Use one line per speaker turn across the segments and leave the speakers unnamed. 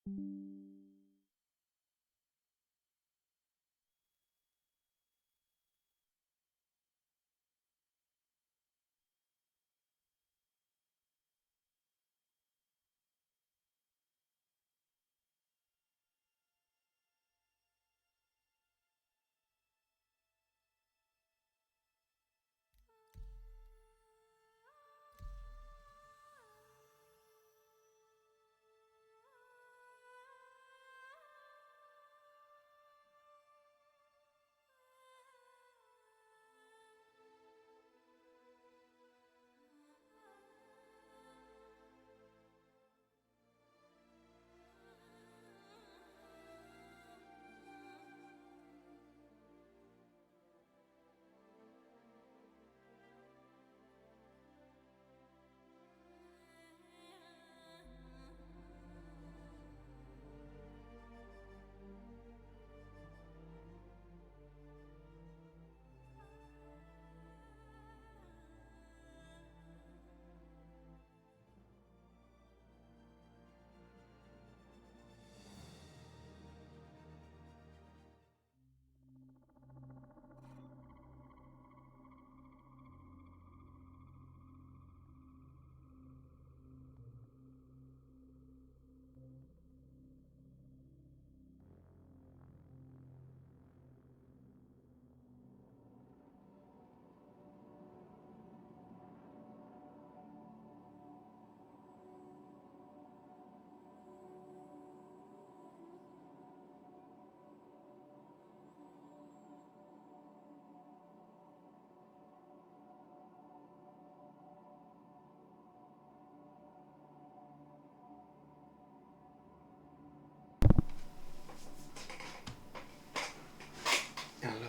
Hello,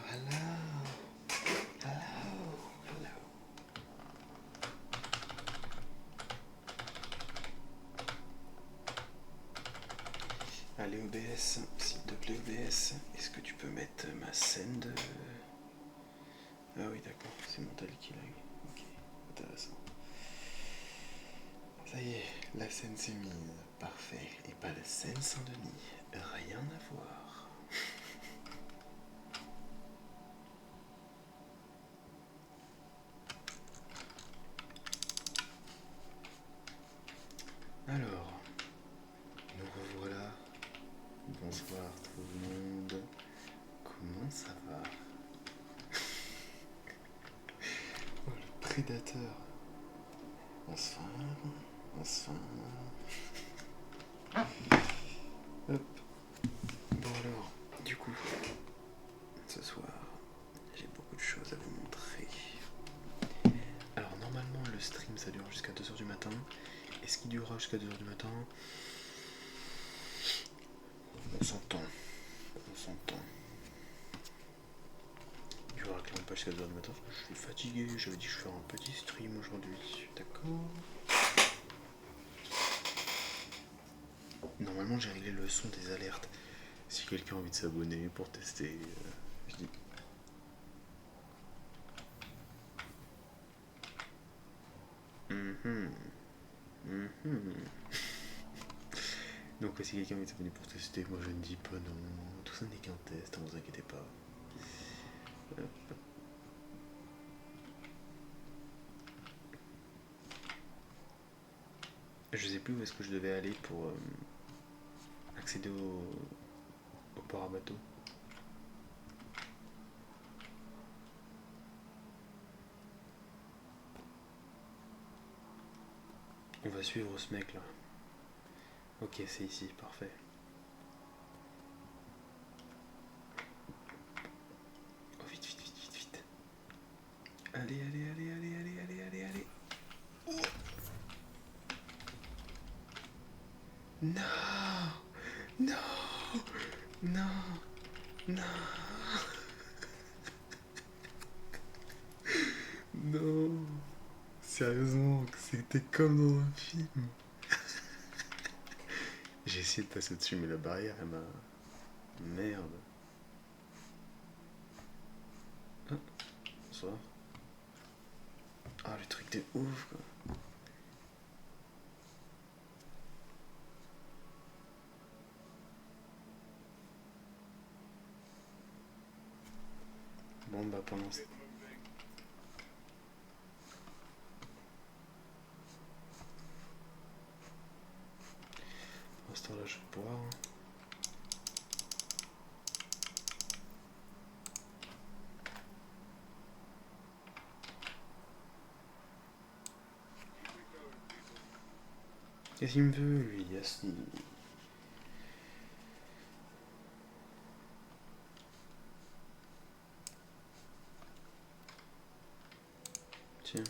hello. Hello, hello. Allez, OBS, s'il te plaît, OBS, est-ce que tu peux mettre ma scène de... Ah oui, d'accord, c'est mon tel qui lag. Ok, intéressant. Ça y est, la scène s'est mise. Parfait. Et pas la scène Saint-Denis. Rien à voir. Alors, nous revoilà. Bonsoir tout le monde. Comment ça va? Oh, le prédateur. Bonsoir. Bonsoir. Hop. Bon alors, du coup, ce soir, j'ai beaucoup de choses à vous montrer. Alors normalement le stream ça dure jusqu'à 2h du matin. Est-ce qu'il durera jusqu'à 2h du matin? On s'entend. On s'entend. Il durera clairement pas jusqu'à 2h du matin parce que je suis fatigué. J'avais dit que je ferais un petit stream aujourd'hui. D'accord. Normalement j'ai réglé le son des alertes. Si quelqu'un a envie de s'abonner pour tester, je dis. Donc si quelqu'un a envie de s'abonner pour tester, moi je ne dis pas non. Tout ça n'est qu'un test, ne vous inquiétez pas. Je sais plus où est-ce que je devais aller pour accéder au port à bateau. On va suivre ce mec là. Ok, c'est ici, parfait. Oh, vite, vite, vite, vite, vite. Allez, allez, allez, allez, allez, allez, allez, allez. Oh. Non, non, non, non, non. Sérieusement, c'était comme dans un film. J'ai essayé de passer au-dessus, mais la barrière, elle m'a... Merde. Ah, bonsoir. Ah, le truc de ouf, quoi. l'instant. Pour l'instant là je vais boire. Qu'est-ce qu'il me veut lui, Yasni? Tiens.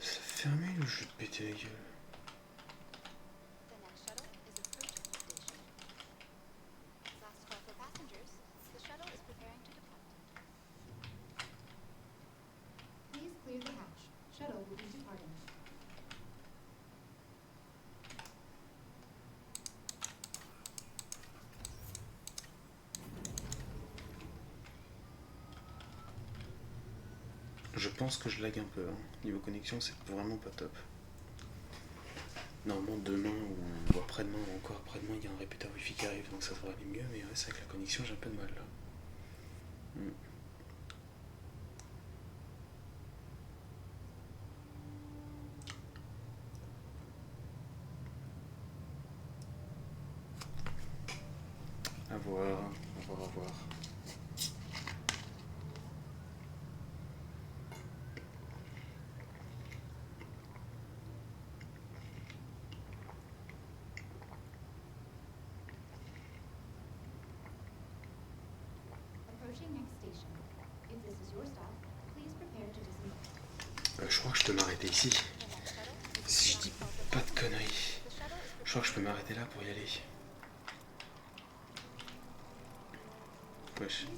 Ça fermé ou je vais te péter la gueule? Je pense que je lag un peu, hein. Niveau connexion c'est vraiment pas top. Normalement demain ou après-demain ou encore après-demain il y a un répéteur wifi qui arrive donc ça devrait aller mieux, mais ouais, c'est avec la connexion j'ai un peu de mal là. À voir, à voir, à voir. Je crois que je peux m'arrêter ici. Si je dis pas de conneries. Je crois que je peux m'arrêter là pour y aller. Wesh. Ok.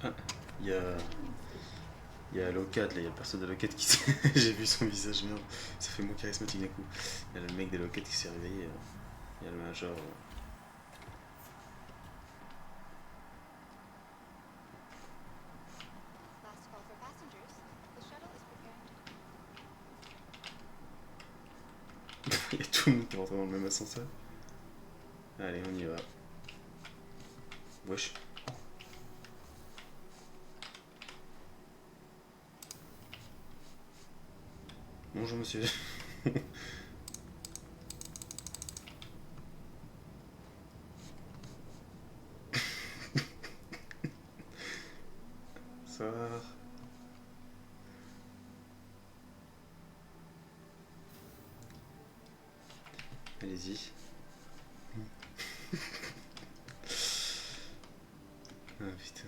Ah, il y a Locad là, il y a le perso de Locad qui s'est. J'ai vu son visage, merde. Ça fait moins charismatique d'un coup. Il y a le mec de Locad qui s'est réveillé. Il y a le major. Il y a tout le monde qui rentre dans le même ascenseur. Allez, on y va. Wesh. Bonjour monsieur. Bonsoir. Allez-y. Ah putain.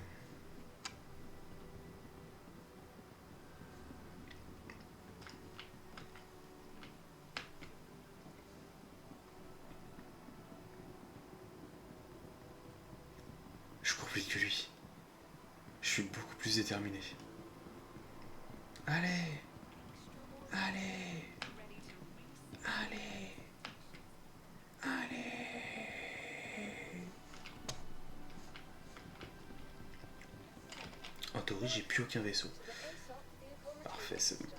Je cours plus vite que lui. Je suis beaucoup plus déterminé. Allez! Allez! Allez! Allez! En théorie, j'ai plus aucun vaisseau. Parfait, c'est bon.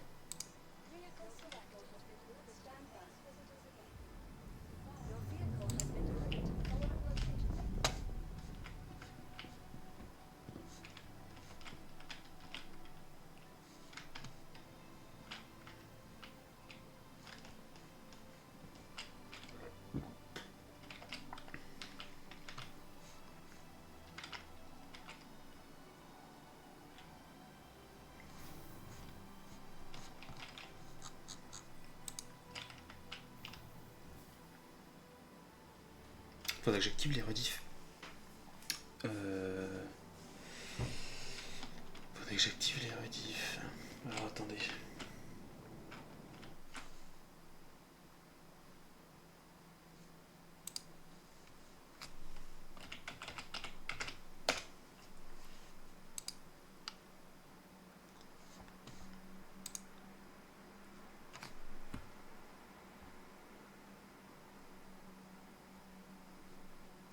Faudrait que j'active les rediffs. Faudrait que j'active les rediffs. Alors attendez.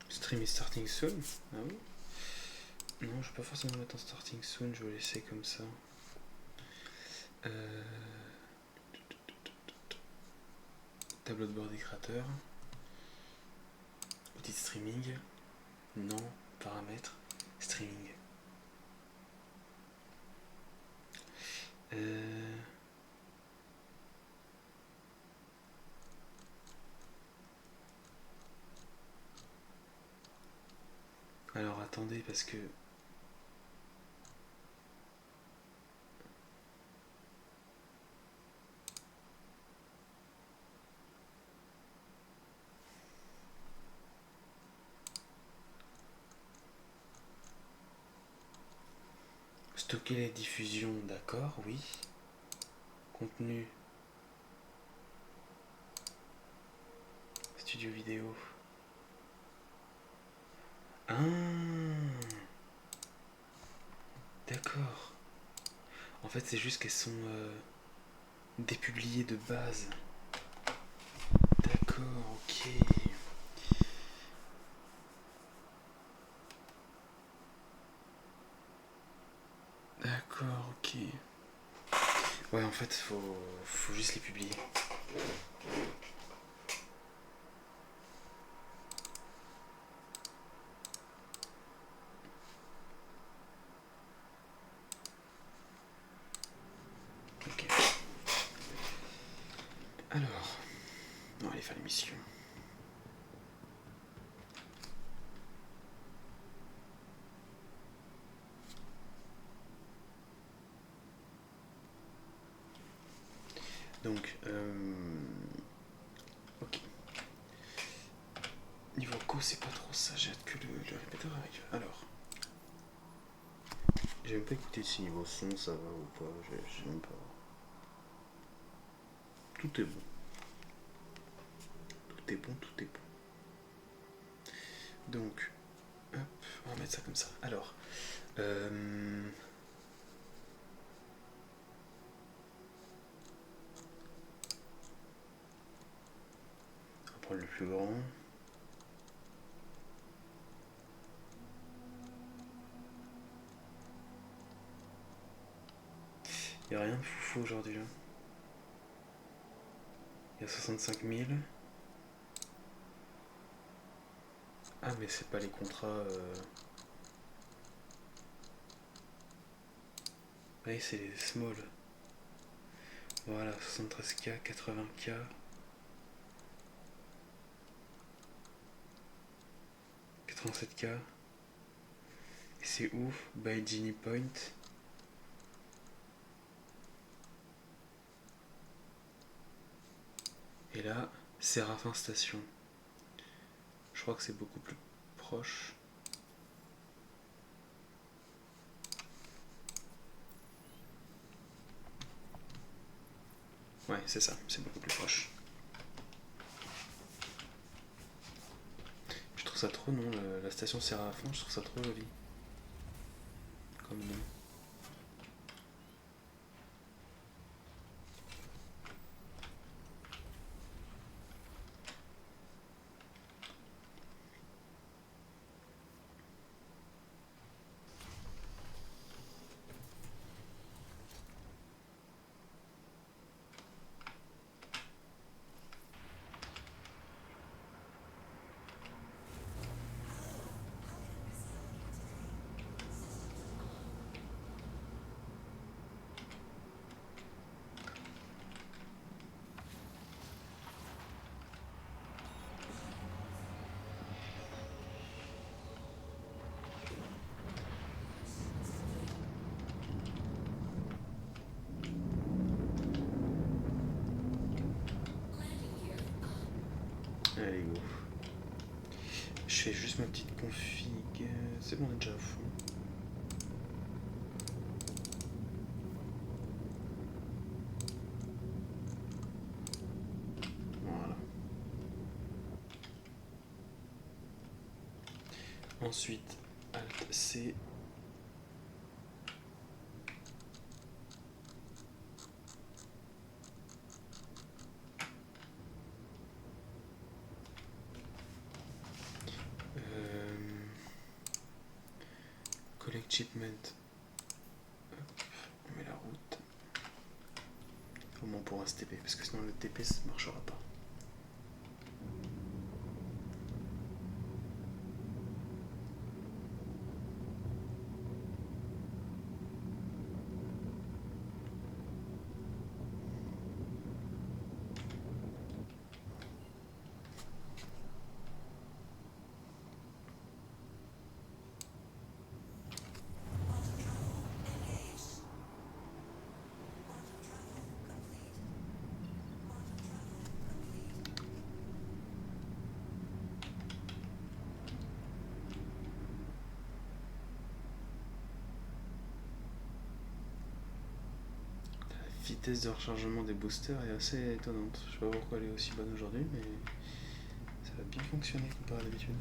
Stream is starting soon. Ah oui. Non, je vais pas forcément mettre en starting soon, je vais laisser comme ça. Tableau de bord des créateurs. Outil de streaming. Non. Paramètres. Streaming. Alors attendez parce que stocker les diffusions, d'accord, oui. Contenu. Studio vidéo. Ah, d'accord. En fait, c'est juste qu'elles sont dépubliées de base. D'accord, ok. D'accord, ok. Ouais, en fait, faut juste les publier. Ok. Alors, on va aller faire l'émission. Donc, ok. Niveau co, c'est pas trop ça, j'ai hâte que le répéteur arrive. Alors, j'ai même pas écouté si niveau son ça va ou pas, j'ai même pas. Tout est bon. Tout est bon, tout est bon. Donc, hop, on va mettre ça comme ça. Alors, on va prendre le plus grand. Il n'y a rien de foufou aujourd'hui. Hein. Il y a 65 000. Ah, mais c'est pas les contrats. Oui, c'est les small. Voilà, 73K, 80K. K. Et c'est ouf, by Genie Point. Et là, Séraphin Station. Je crois que c'est beaucoup plus proche. Ouais, c'est ça, c'est beaucoup plus proche. Je trouve ça trop, non, la station Séraphin, je trouve ça trop joli. Comme nom. Allez, go. je fais juste ma petite config. C'est bon, on est déjà au fond. Voilà. Ensuite, Alt C. Collect shipment. Hop, on met la route. Au moins pour un TP, parce que sinon le TP ça ne marchera pas. La vitesse de rechargement des boosters est assez étonnante. Je sais pas pourquoi elle est aussi bonne aujourd'hui, mais ça va bien fonctionner comparé à d'habitude.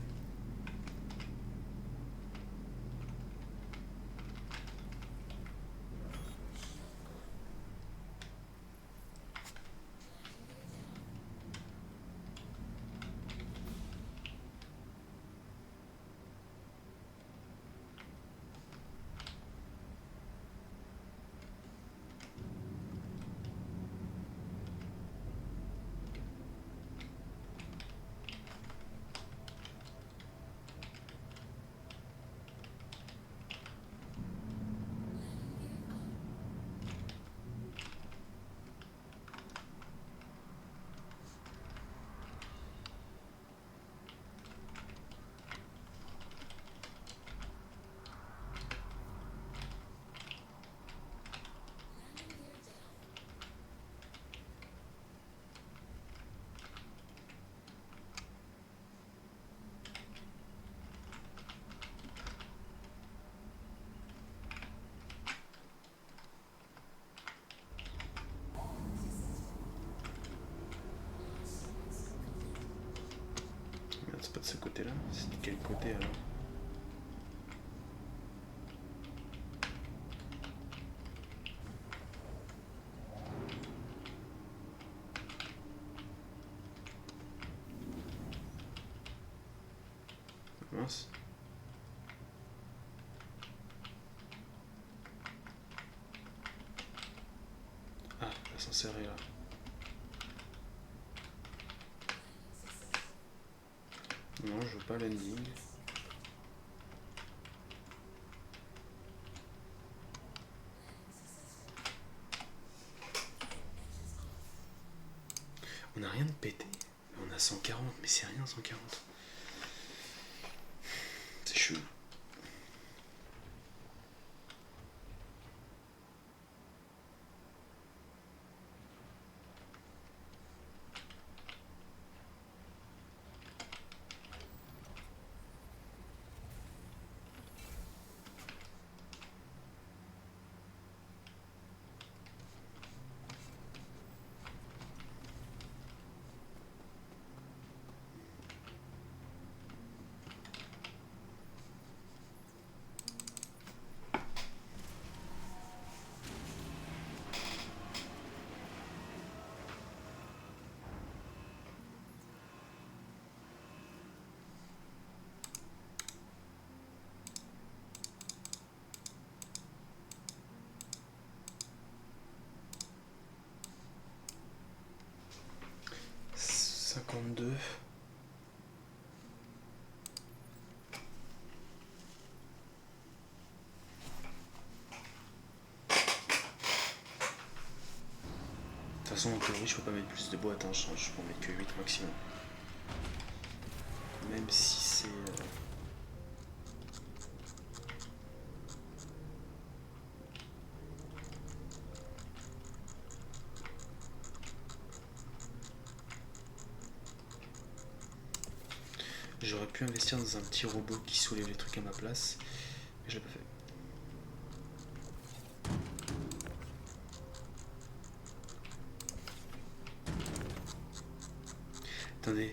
Merde, c'est pas de ce côté-là, c'est de quel côté alors? Mince. Ah, l'ascenseur est là. Non, je veux pas landing. On a rien de pété. On a 140, mais c'est rien 140. C'est chelou. De toute façon, en théorie, je peux pas mettre plus de boîtes, hein. Je peux en mettre que 8 maximum. Même si c'est... J'aurais pu investir dans un petit robot qui soulève les trucs à ma place, mais je l'ai pas fait. Attendez,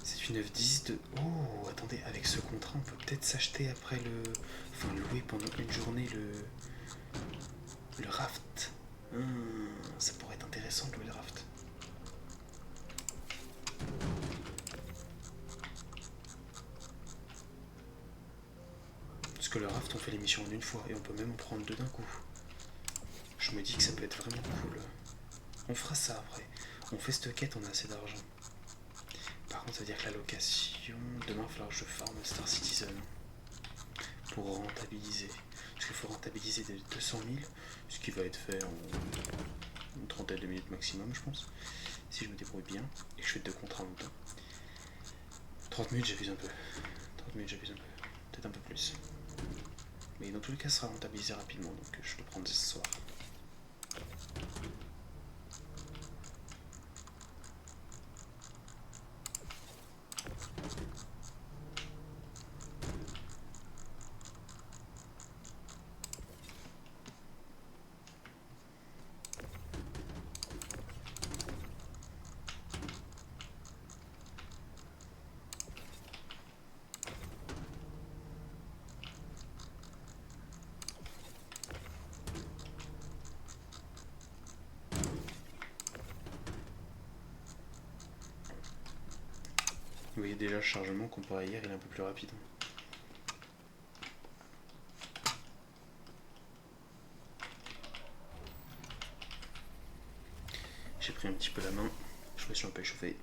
c'est une œuf 10 de... Oh, attendez, avec ce contrat, on peut peut-être s'acheter après le... Enfin, louer pendant une journée le raft. Ça pourrait être intéressant de louer le raft. Parce que le raft, on fait les missions en une fois et on peut même en prendre deux d'un coup. Je me dis que ça peut être vraiment cool. On fera ça après. On fait cette quête, on a assez d'argent. Par contre, ça veut dire que la location... Demain, il va falloir que je farme Star Citizen pour rentabiliser. Parce qu'il faut rentabiliser des 200 000, ce qui va être fait en une trentaine de minutes maximum, je pense. Si je me débrouille bien et que je fais deux contrats en même temps. 30 minutes, j'abuse un peu. 30 minutes, j'abuse un peu. Peut-être un peu plus. Mais dans tous les cas, ça sera rentabilisé rapidement, donc je peux prendre ce soir. Vous voyez déjà le chargement comparé à hier, il est un peu plus rapide. J'ai pris un petit peu la main, je me suis un peu échauffé.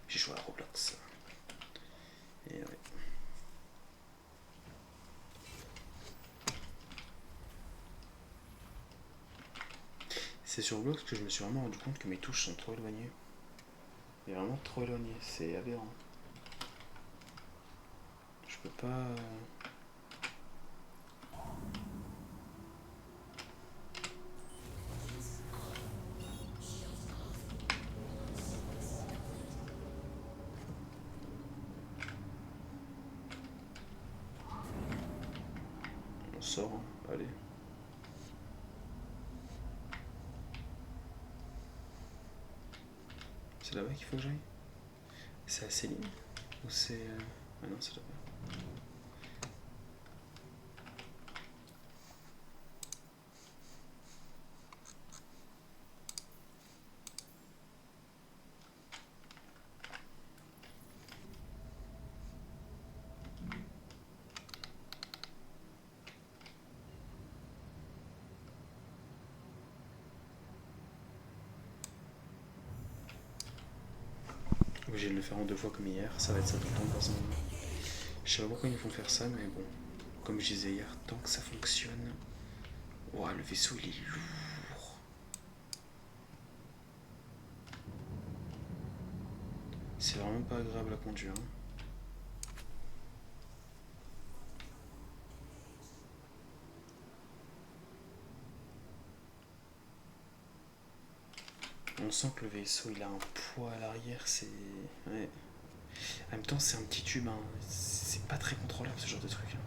J'ai joué à Roblox. Et ouais. C'est sur Roblox que je me suis vraiment rendu compte que mes touches sont trop éloignées. Mais vraiment trop éloignées, c'est aberrant. Je peux pas... On sort, hein. Allez. C'est là-bas qu'il faut que j'aille? C'est à Céline? Ou c'est... Ah non, c'est là-bas. Obligé de le faire en deux fois comme hier, ça va être ça tout le temps personnellement. Je sais pas pourquoi ils nous font faire ça, mais bon. Comme je disais hier, tant que ça fonctionne... Ouah, le vaisseau il est lourd. C'est vraiment pas agréable à conduire. Hein. On sent que le vaisseau il a un poids à l'arrière, c'est... Ouais. En même temps c'est un petit tube, hein. C'est pas très contrôlable ce genre de truc. Hein.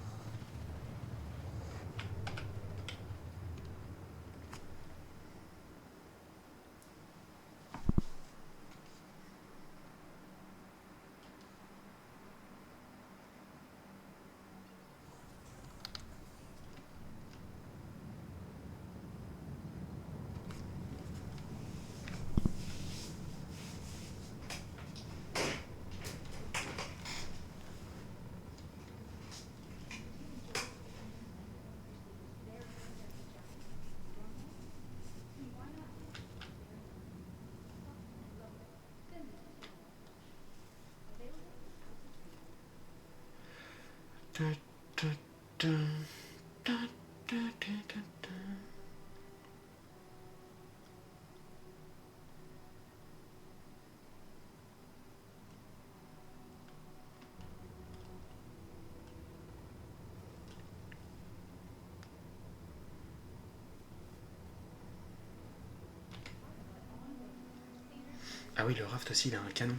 Ah oui, le raft aussi il a un canon.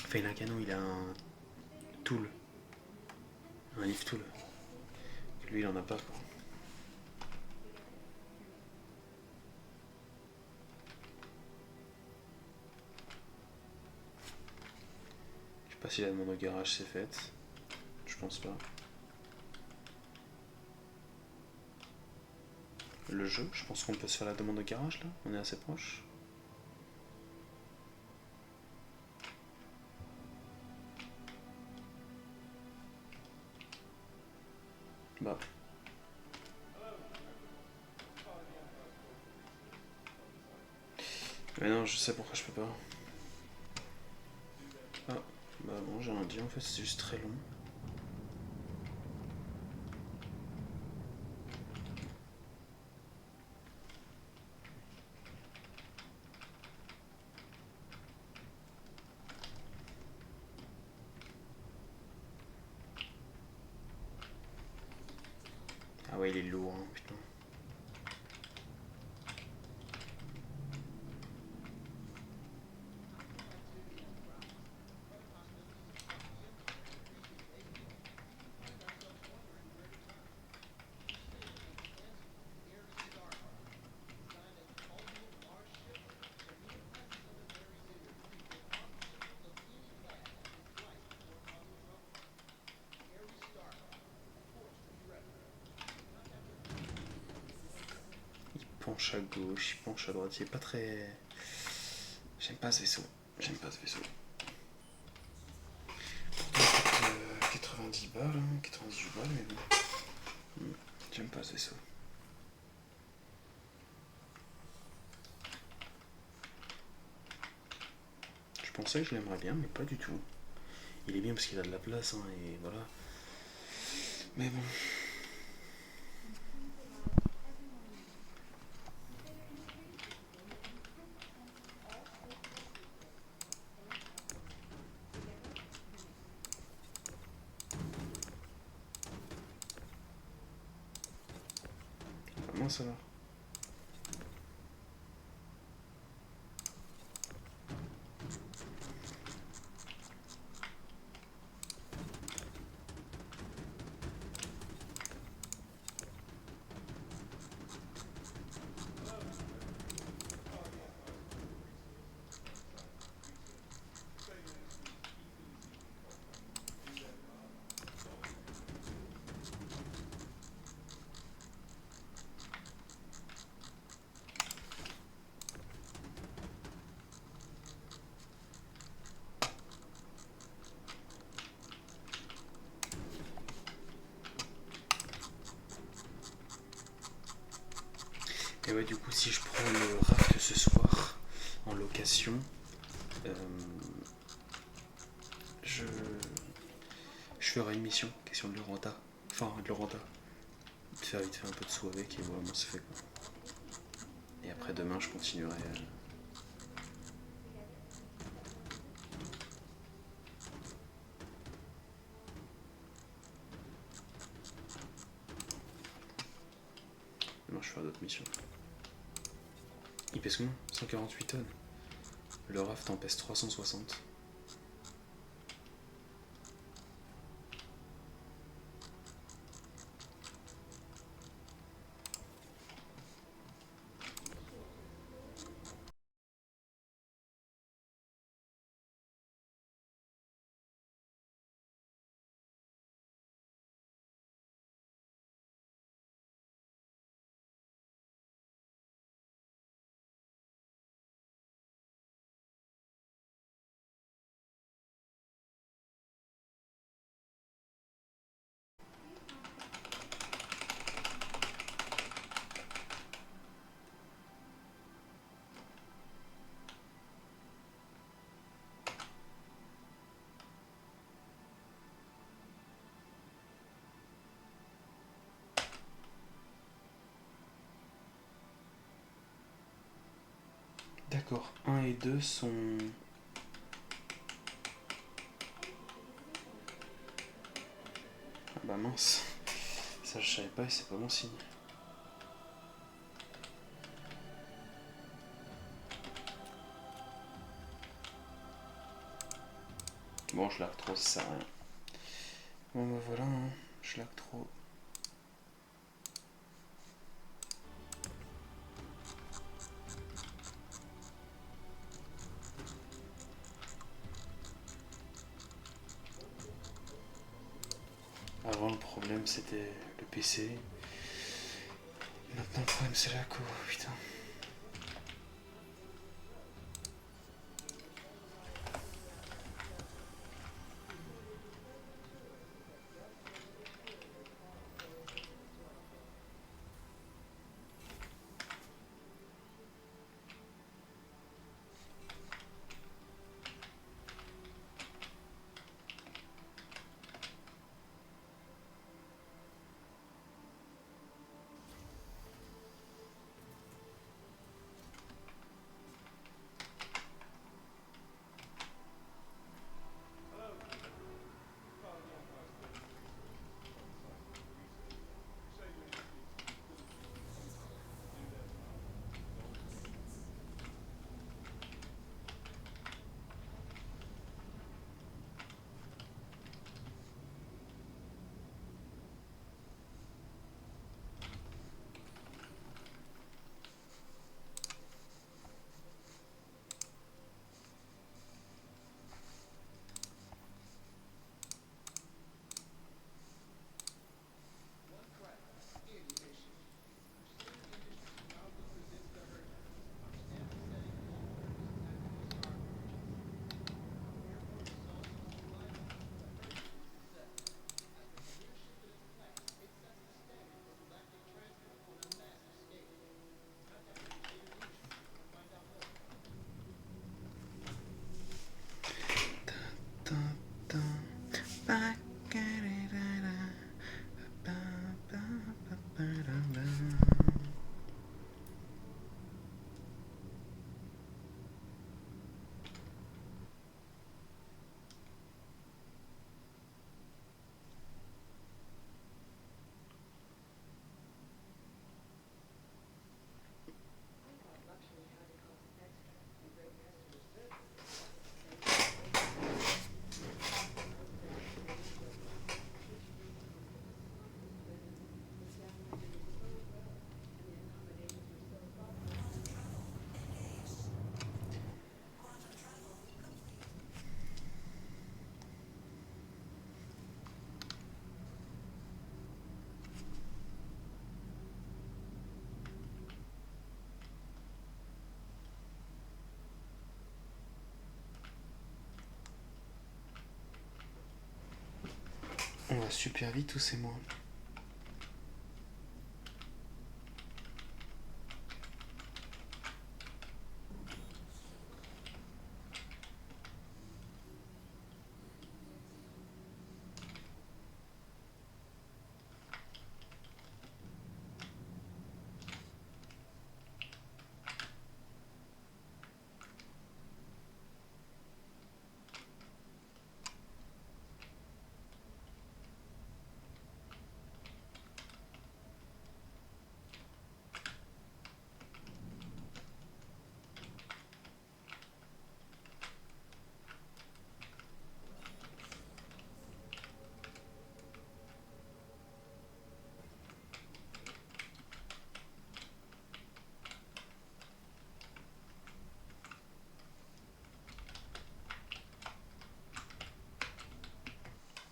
Enfin il a un canon, il a un tool. Un lift tool. Lui, il en a pas, quoi. Je sais pas si la demande au garage c'est faite. Je pense pas. Le jeu, je pense qu'on peut se faire la demande au garage là. On est assez proche. Bah. Mais non, je sais pourquoi je peux pas. Ah, bah bon, j'ai rien dit en fait, c'est juste très long. Ah ouais, il est lourd, hein, putain. Il penche à gauche, il penche à droite, il est pas très... J'aime pas ce vaisseau. J'aime pas ce vaisseau. 90 balles, hein, 98 balles, mais bon. J'aime pas ce vaisseau. Je pensais que je l'aimerais bien, mais pas du tout. Il est bien parce qu'il a de la place, hein, et voilà. Mais bon. Comment ça va? Et ouais, du coup, si je prends le raft ce soir en location, euh, je, je ferai une mission, question de l'Euranta. Enfin, de l'Euranta. De faire vite fait un peu de sous avec et voir comment c'est fait, quoi. Et après, demain, je continuerai. Demain, je ferai d'autres missions. Il pèse combien? 148 tonnes. Le raft en pèse 360. D'accord, 1 et 2 sont... Ah bah mince, ça je savais pas et c'est pas bon signe. Bon, je la retrouve, ça sert à rien. Bon bah voilà, hein. Je lag trop. Avant le problème c'était le PC. Maintenant le problème c'est la co, putain. On va super vite ou c'est moi?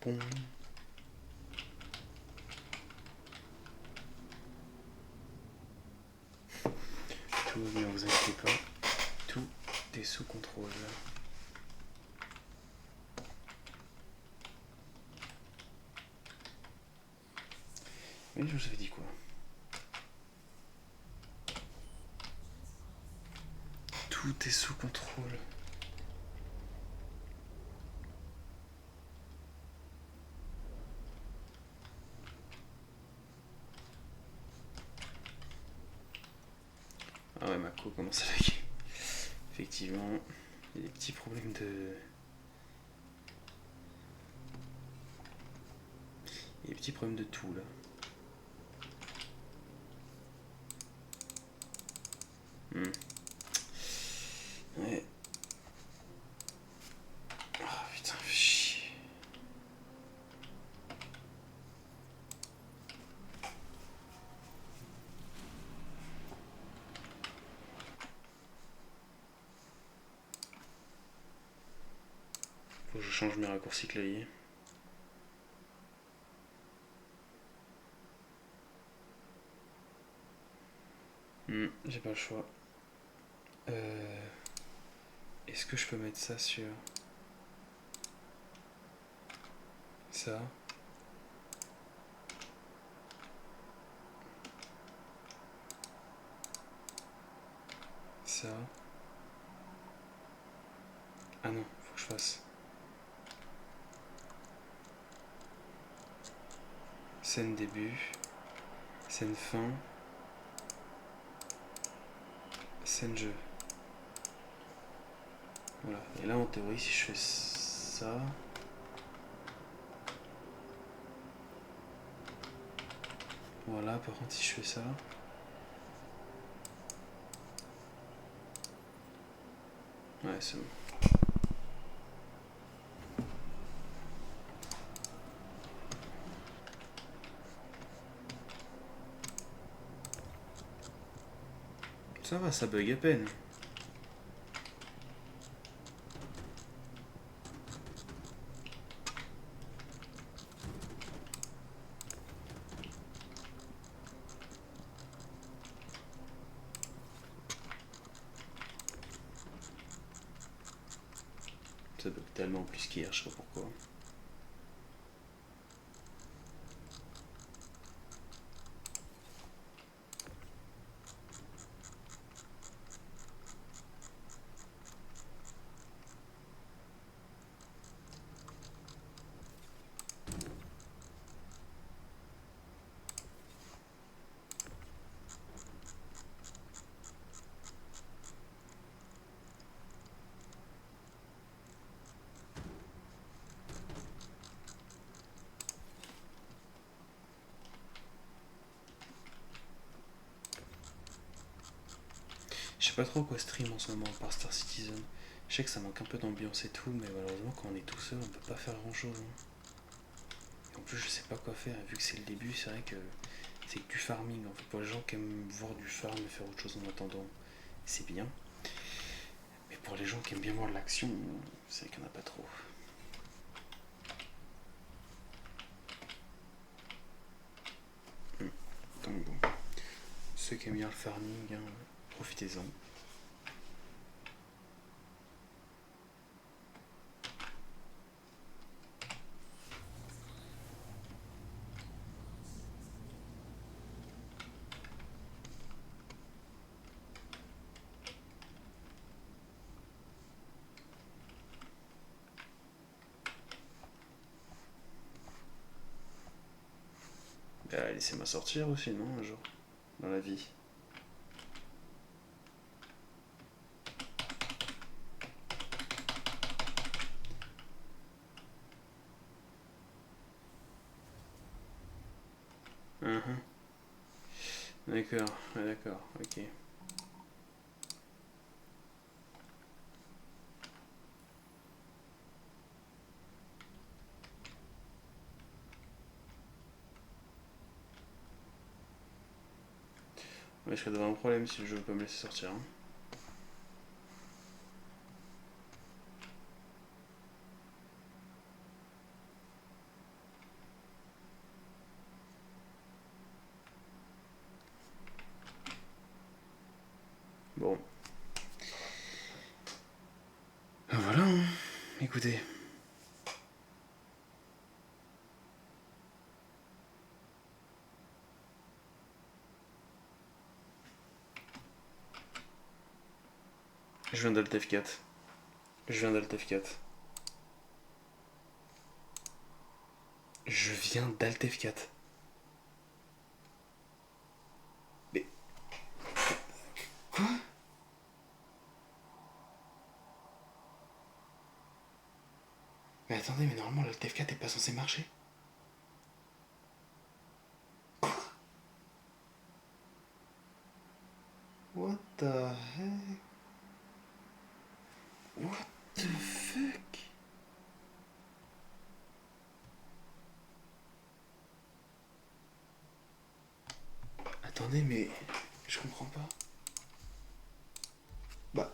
Bon. Tout va bien, vous inquiétez pas. Tout est sous contrôle. Mais je vous avais dit quoi? Tout est sous contrôle. Ah ouais, ma co commence à laguer. Effectivement, il y a des petits problèmes de... Il y a des petits problèmes de tout là. Ouais. Ah putain, fais chier. Faut que je change mes raccourcis clavier. J'ai pas le choix. Est-ce que je peux mettre ça sur ça? Ça. Ah non, faut que je fasse scène début, scène fin, scène jeu. Voilà. Et là, en théorie, si je fais ça... Voilà, par contre, si je fais ça... Ouais, c'est bon. Ça va, ça bug à peine. Ça bug tellement plus qu'hier, je sais pas pourquoi. Je sais pas trop quoi stream en ce moment par Star Citizen. Je sais que ça manque un peu d'ambiance et tout, mais malheureusement quand on est tout seul, on peut pas faire grand chose. Et en plus, je sais pas quoi faire, vu que c'est le début, c'est vrai que c'est que du farming. En fait, pour les gens qui aiment voir du farm et faire autre chose en attendant, c'est bien. Mais pour les gens qui aiment bien voir de l'action, c'est qu'il n'y en a pas trop. Donc bon, ceux qui aiment bien le farming, hein, profitez-en. Bah, laissez-moi sortir aussi, non, un jour, dans la vie. D'accord, ouais, d'accord, ok. Mais je serais devant un problème si le jeu veut pas me laisser sortir. Hein. Bon. Voilà, hein. Écoutez. Je viens d'Alt F4. Je viens d'Alt F4. Je viens d'Alt F4. Mais... Quoi? Mais attendez, mais normalement l'Alt F4 est pas censé marcher. Quoi? What the heck? What the fuck? Attendez, mais... Je comprends pas. Bah...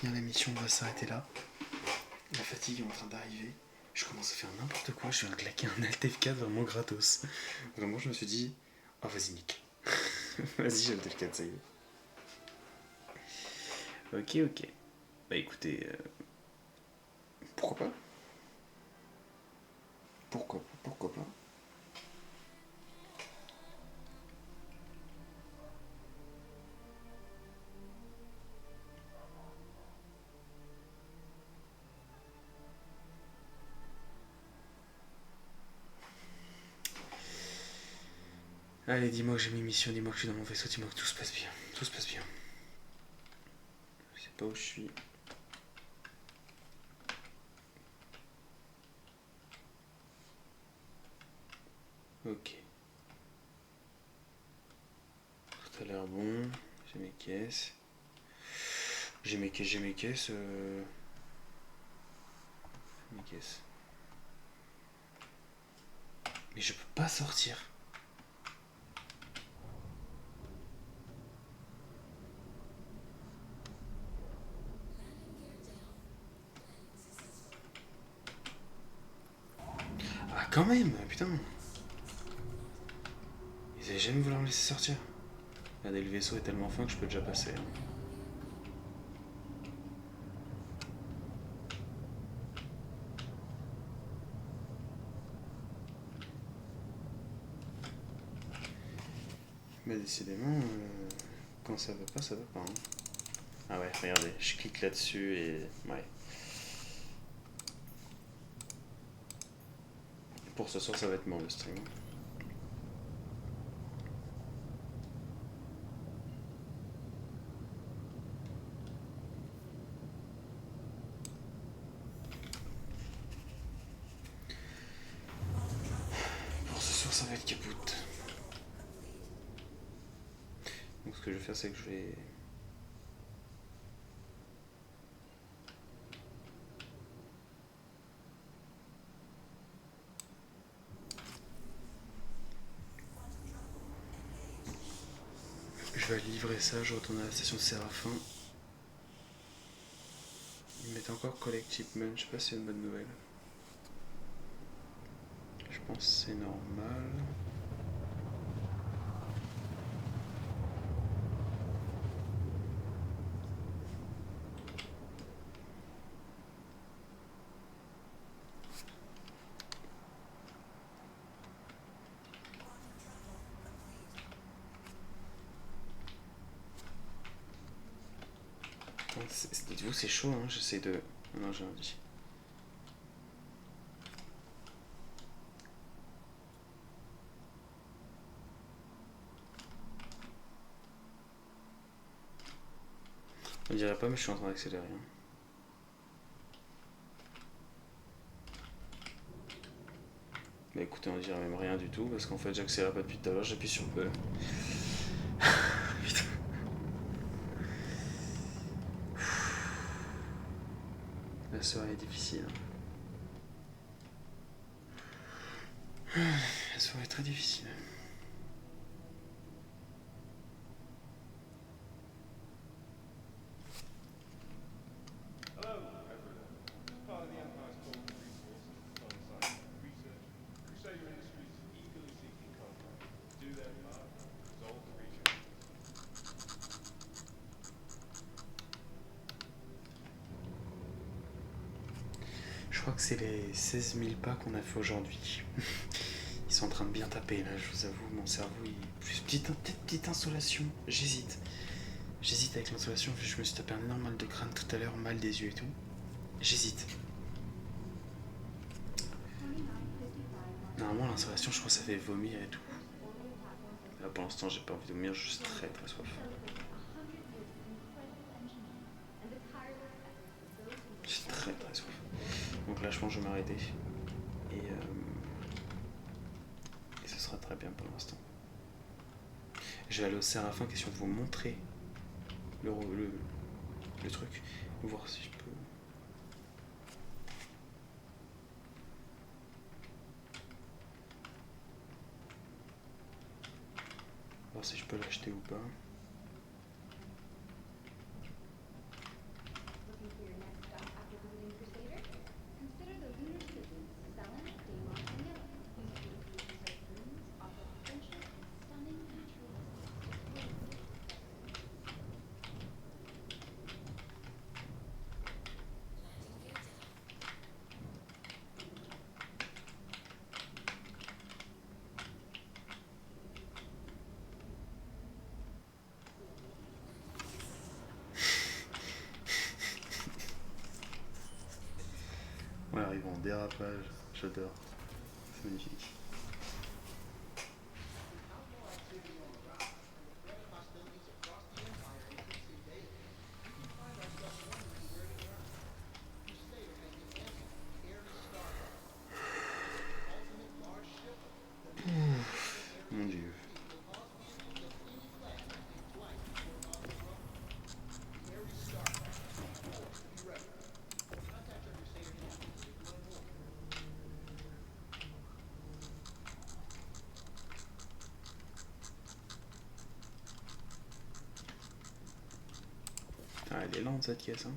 finir la mission, on va s'arrêter là. La fatigue est en train d'arriver. Je commence à faire n'importe quoi, je viens de claquer un Alt F4 vraiment gratos. Vraiment, je me suis dit, oh vas-y, nique. Vas-y, j'ai Alt F4, ça y est. Ok. Bah écoutez, pourquoi pas? Pourquoi pas? Allez, dis-moi que j'ai mes missions, dis-moi que je suis dans mon vaisseau, dis-moi que tout se passe bien. Tout se passe bien. Je sais pas où je suis. Ok. Tout a l'air bon. J'ai mes caisses. J'ai mes caisses. Mes caisses. Mais je peux pas sortir. Ah quand même, putain. Ils allaient jamais vouloir me laisser sortir. Regardez, le vaisseau est tellement fin que je peux déjà passer. Mais décidément, quand ça va pas, ça va pas. Hein. Ah ouais, regardez, je clique là-dessus et... Ouais. Pour ce soir, ça va être mort le stream. Pour ce soir, ça va être capoute. Donc ce que je vais faire, c'est que je vais... Je vais livrer ça, je retourne à la station de Séraphin. Ils mettent encore Collect Shipment, je sais pas si c'est une bonne nouvelle. Je pense que c'est normal. Dites-vous, c'est chaud, hein, j'essaie de... Non, j'ai envie. On dirait pas, mais je suis en train d'accélérer. Hein. Bah écoutez, on dirait même rien du tout, parce qu'en fait j'accélère pas depuis tout à l'heure, j'appuie sur E. Putain. La soirée est difficile. La soirée est très difficile. Je crois que c'est les 16 000 pas qu'on a fait aujourd'hui. Ils sont en train de bien taper là, je vous avoue, mon cerveau il... Plus petite installation, j'hésite. J'hésite avec l'installation, je me suis tapé un énorme mal de crâne tout à l'heure, mal des yeux et tout. J'hésite. Normalement l'installation je crois que ça fait vomir et tout. Là pour l'instant j'ai pas envie de vomir, je suis très très soif. J'ai très très soif. Donc là je pense que je vais m'arrêter. Et ce sera très bien pour l'instant. Je vais aller au Séraphin, question de vous montrer le truc. Voir si je peux... Voir si je peux l'acheter ou pas. On arrive en dérapage, j'adore. C'est magnifique. Mon dieu. Ah, elle est lente cette caisse, hein.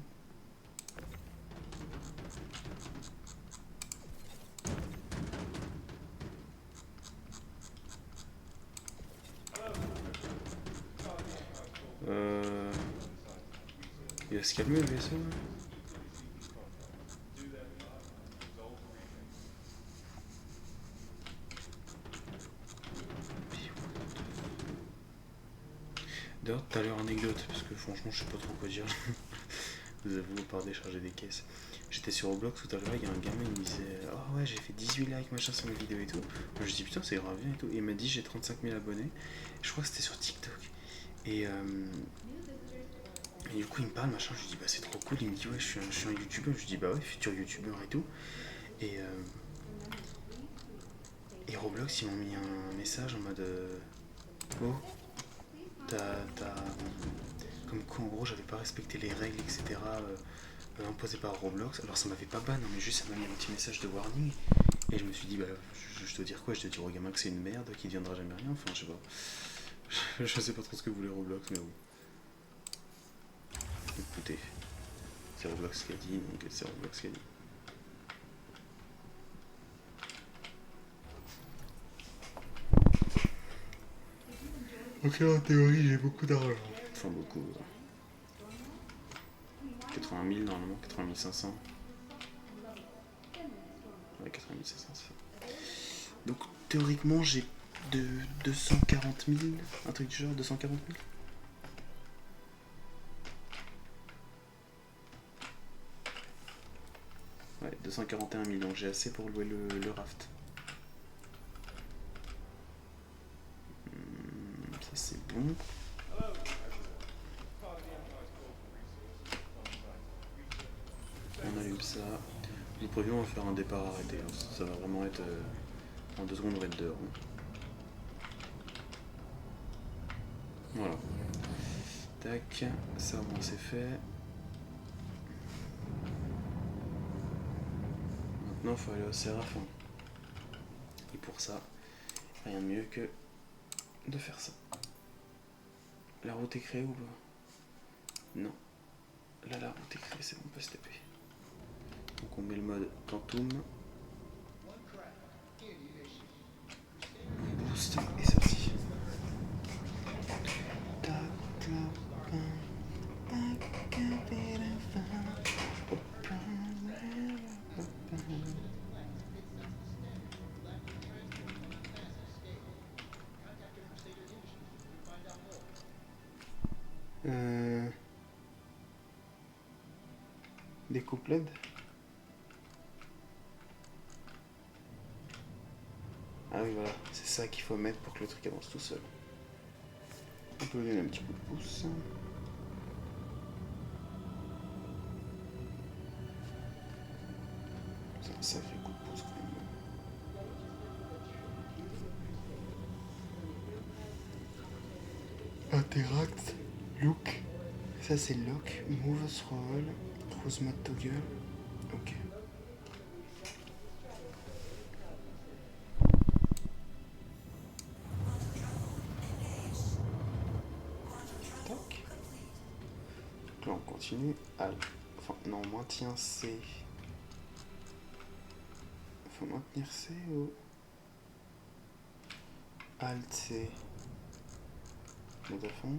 Il va se calmer le vaisseau là. D'ailleurs, tout à l'heure, anecdote, parce que franchement, je sais pas trop quoi dire. Vous avouez, par décharger des caisses. J'étais sur Roblox tout à l'heure, il y a un gamin, il me disait oh ouais, j'ai fait 18 likes machin sur mes vidéos et tout. Moi, je dis putain, c'est grave bien et tout. Et il m'a dit j'ai 35 000 abonnés. Je crois que c'était sur TikTok. Et du coup, il me parle machin. Je lui dis bah c'est trop cool. Il me dit ouais, je suis un youtubeur. Je lui dis bah ouais, futur youtubeur et tout. Et, et Roblox, ils m'ont mis un message en mode oh, t'as. Comme quoi, en gros, j'avais pas respecté les règles, etc. Imposées par Roblox. Alors, ça m'avait pas ban, mais juste ça m'a mis un petit message de warning. Et je me suis dit, bah, je dois dire quoi? Je dois dire au gamin que c'est une merde, qu'il deviendra jamais rien. Enfin, je sais pas. Je sais pas trop ce que voulait Roblox, mais oui. Écoutez, c'est Roblox qui a dit, donc c'est Roblox qui a dit. Ok, en théorie, j'ai beaucoup d'argent. Enfin, beaucoup. 80 000 normalement, 80 500. Ouais, 80 500, c'est ça. Donc, théoriquement, j'ai de 240 000, un truc du genre, 240 000. Ouais, 241 000, donc j'ai assez pour louer le raft. Ça c'est bon. On allume ça. Nous prévions faire un départ arrêté. Hein. Ça va vraiment être. En 2 secondes, on va être dehors. Voilà. Tac, ça au moins c'est fait. Maintenant, il faut aller au Séraphin. Et pour ça, rien de mieux que de faire ça. La route est créée ou pas? Non. Là, la route est créée, c'est bon, on peut se taper. Donc on met le mode Quantum. On boost et c'est parti. Des couplets. Ah oui, voilà, c'est ça qu'il faut mettre pour que le truc avance tout seul. On peut lui donner un petit coup de pouce. C'est un sacré coup de pouce quand même. Interact, look. Ça c'est lock, move, scroll, cruise mode toggle. Ok. Tac. Donc là on continue. Enfin non, maintien C. Faut maintenir C ou Alt C. Mode à fond.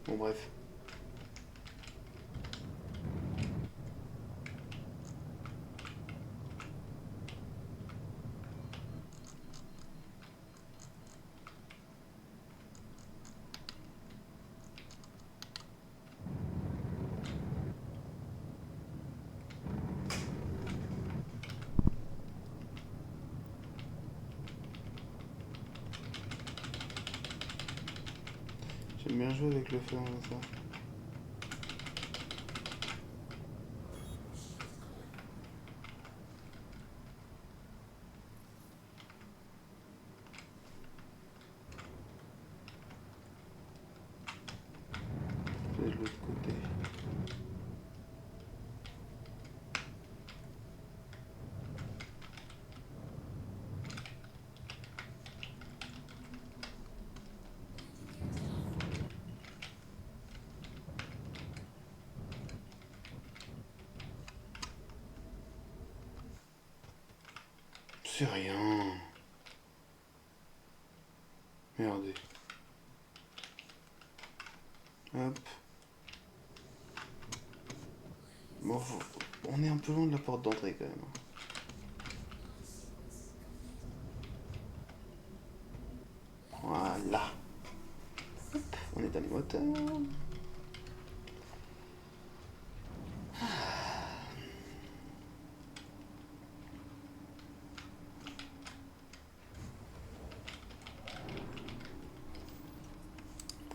Bon bref. J'aime bien jouer avec le feu comme ça. De l'autre côté. C'est rien. Regardez. Hop. Bon, on est un peu loin de la porte d'entrée quand même. Voilà. Hop, on est dans les moteurs.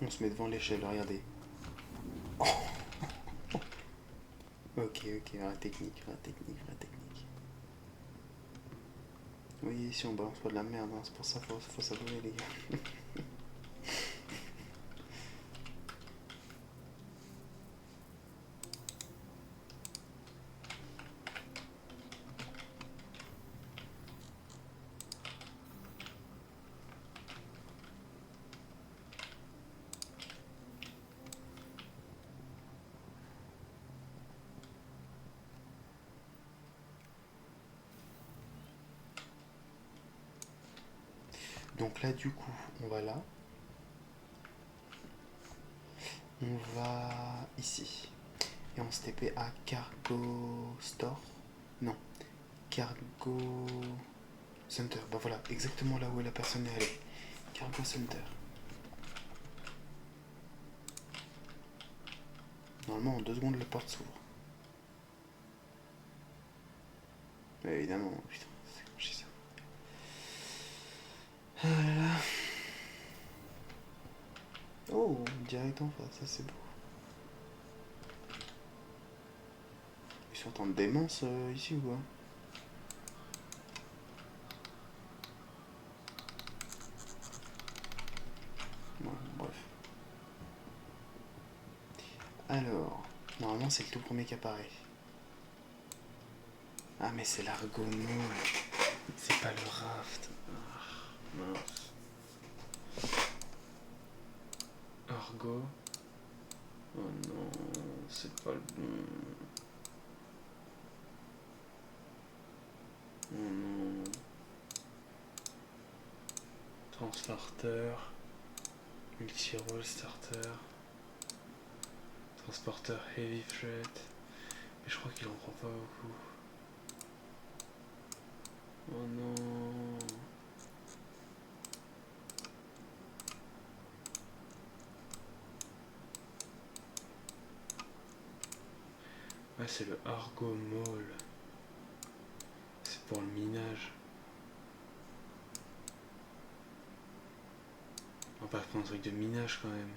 On se met devant l'échelle, regardez. Oh. Ok, la technique. Oui, ici on balance pas de la merde, hein. C'est pour ça qu'il faut s'abonner les gars. Donc là du coup, on va là. On va ici. Et on se TP à Cargo Store. Non, Cargo Center. Bah voilà, exactement là où la personne est allée. Cargo Center. Normalement, en 2 secondes, la porte s'ouvre. Mais évidemment, putain, c'est quand je dis ça. Voilà. Oh, direct en face, ça c'est beau. Ils sont en démence ici ou quoi? Bon, bref. Alors, normalement c'est le tout premier qui apparaît. Ah mais c'est l'Argonaut. C'est pas le raft. Ah, mince. Argo. Oh non, c'est pas le bon. Oh non. Transporter. Multi-roll starter. Transporteur heavy freight. Mais je crois qu'il en prend pas beaucoup. Oh non. Ouais, c'est le Argomol. C'est pour le minage. On va pas prendre un truc de minage quand même.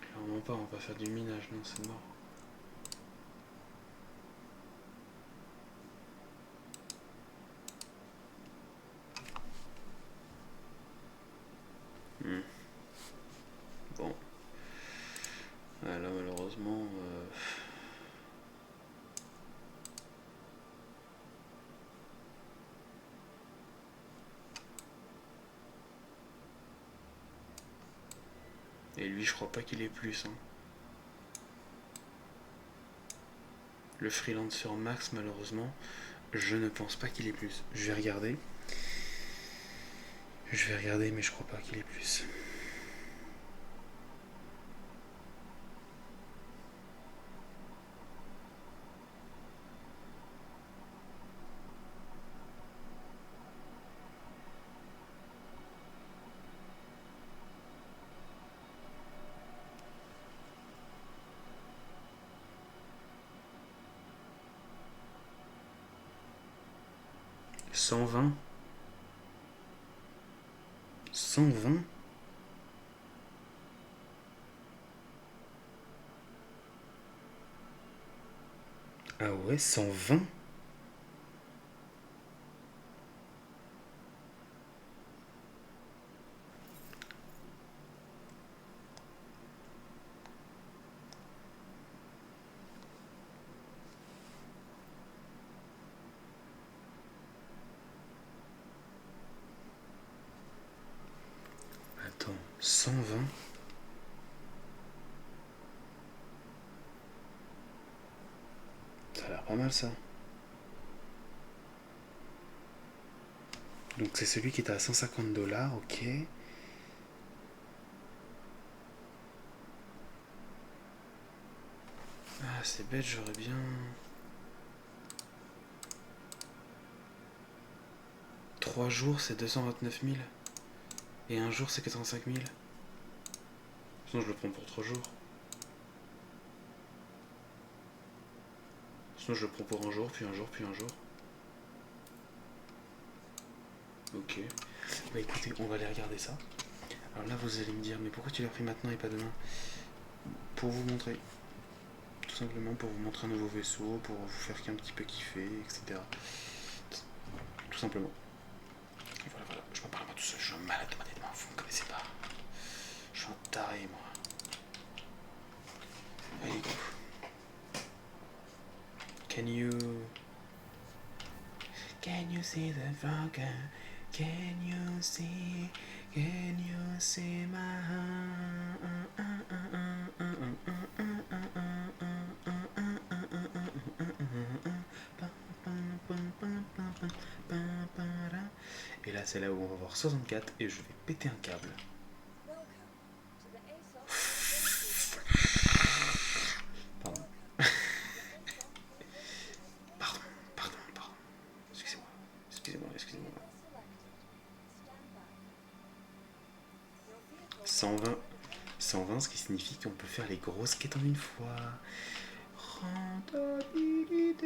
Clairement pas, on va pas faire du minage, non, c'est mort. Bon. Ouais, là, malheureusement. Et lui, je crois pas qu'il ait plus. Hein. Le freelancer max, malheureusement, je ne pense pas qu'il ait plus. Je vais regarder. Mais je crois pas qu'il ait plus. 120. Ah ouais, 120. Attends, 120. Ça a l'air pas mal ça. Donc c'est celui qui était à 150 $, ok. Ah c'est bête, j'aurais bien... 3 jours c'est 229 000. Et un jour c'est 85 000. Sinon je le prends pour 3 jours. Sinon je le prends pour un jour, puis un jour, puis un jour. Ok. Bah écoutez, on va aller regarder ça. Alors là vous allez me dire, mais pourquoi tu l'as pris maintenant et pas demain? Pour vous montrer. Tout simplement pour vous montrer un nouveau vaisseau, pour vous faire un petit peu kiffer, etc. Tout simplement. Voilà, voilà. Je me parle pas tout seul, je suis un malade honnêtement, vous me connaissez pas. Je suis un taré moi. Allez go. Can you see the frog? Can you see my Et là c'est là où on va voir 64 et je vais péter un câble. Pardon. Pardon. Excusez-moi. 120, ce qui signifie qu'on peut faire les grosses quêtes en une fois. Rentabilité.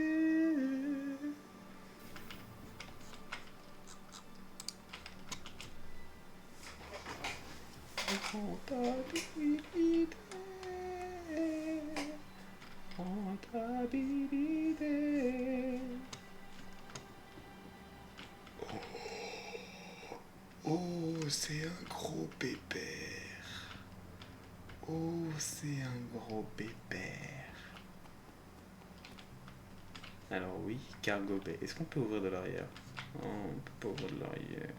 Rentabilité. Oh, c'est un gros pépère. Oh, c'est un gros pépère. Alors oui, cargo bay. Est-ce qu'on peut ouvrir de l'arrière? Oh, on peut pas ouvrir de l'arrière.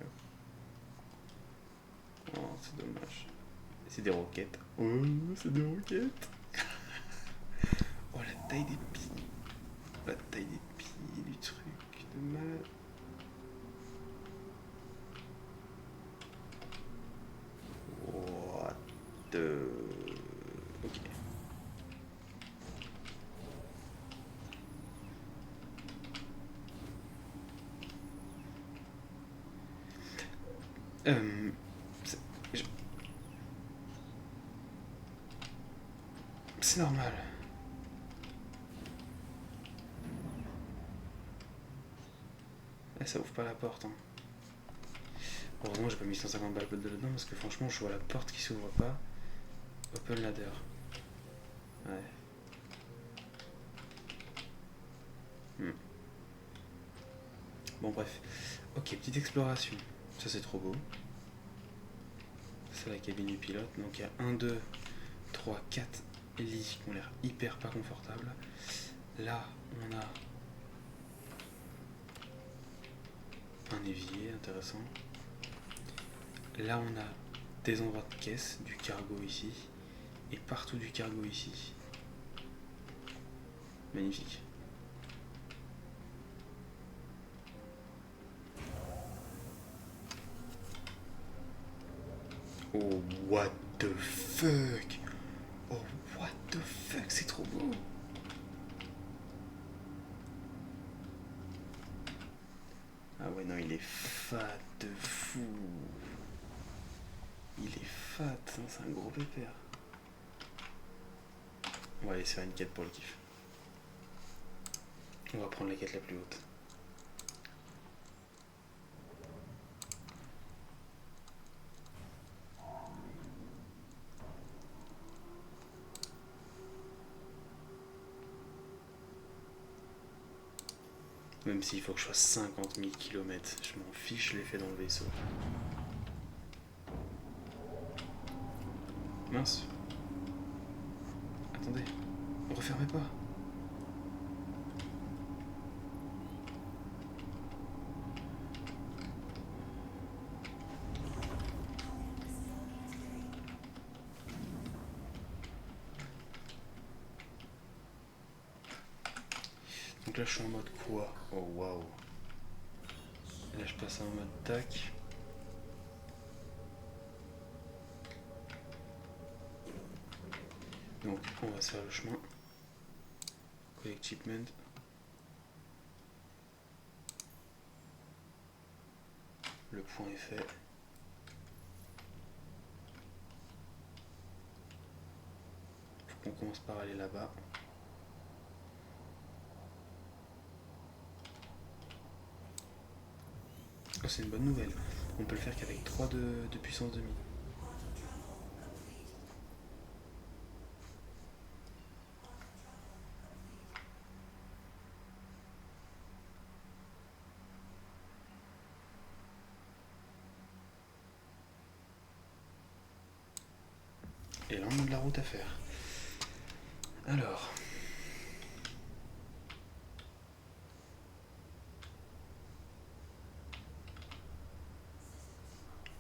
Oh, c'est dommage. C'est des roquettes. Oh, c'est des roquettes. Oh, la taille des pieds. La taille des pieds du truc. De malade. What the... Ok. C'est normal. Ça ouvre pas la porte. Hein. Heureusement, j'ai pas mis 150 balles dedans parce que franchement, je vois la porte qui s'ouvre pas. Open ladder. Ouais. Bon, bref. Ok, petite exploration. Ça, c'est trop beau. C'est la cabine du pilote. Donc, il y a 1, 2, 3, 4 lits qui ont l'air hyper pas confortables. Là, on a un évier intéressant. Là, on a des endroits de caisse, du cargo ici. Et partout du cargo ici. Magnifique. Oh, what the fuck? Oh, what the fuck? C'est trop beau. Ah ouais, non, il est fat de fou. Il est fat, hein, c'est un gros pépère. On va aller se faire une quête pour le kiff. On va prendre la quête la plus haute. Même s'il faut que je fasse 50 000 km, je m'en fiche, je l'ai fait dans le vaisseau. Mince. Attendez, refermez pas. Donc là je suis en mode quoi? Oh waouh. Là je passe en mode tac. Donc on va se faire le chemin. Collect shipment. Le point est fait. Faut qu'on commence par aller là-bas. Oh, c'est une bonne nouvelle. On peut le faire qu'avec 3 de puissance demi. Et là on a de la route à faire. Alors.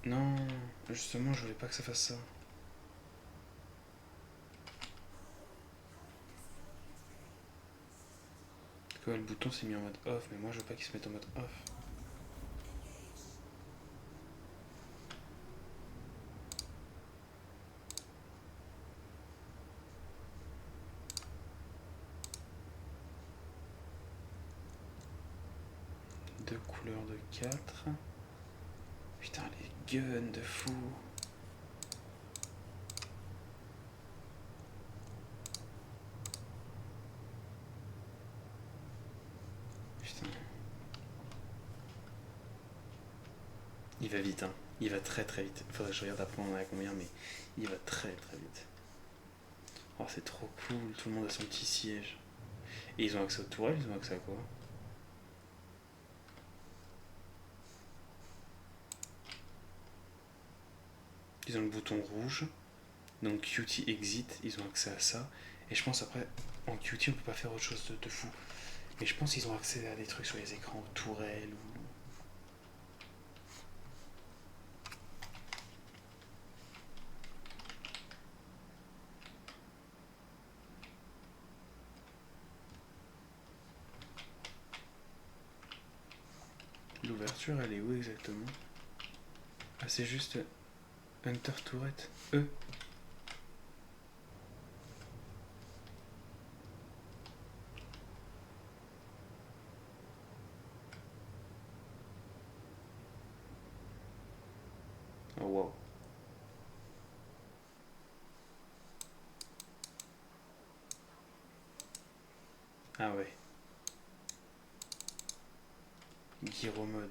Non, justement je voulais pas que ça fasse ça. Parce que le bouton s'est mis en mode off, mais moi je veux pas qu'il se mette en mode off. Deux couleurs de 4. Putain, les guns de fou. Putain. Il va vite, hein. Il va très très vite. Faudrait que je regarde après on en a combien, mais il va très très vite. Oh, c'est trop cool. Tout le monde a son petit siège. Et ils ont accès aux tourelles, ils ont accès à quoi? Ils ont le bouton rouge. Donc QT exit, ils ont accès à ça. Et je pense après, en QT on peut pas faire autre chose de fou. Mais je pense qu'ils ont accès à des trucs sur les écrans, aux tourelles ou... L'ouverture elle est où exactement? Ah c'est juste Hunter Turret. Oh wow. Ah ouais. Gyro mode.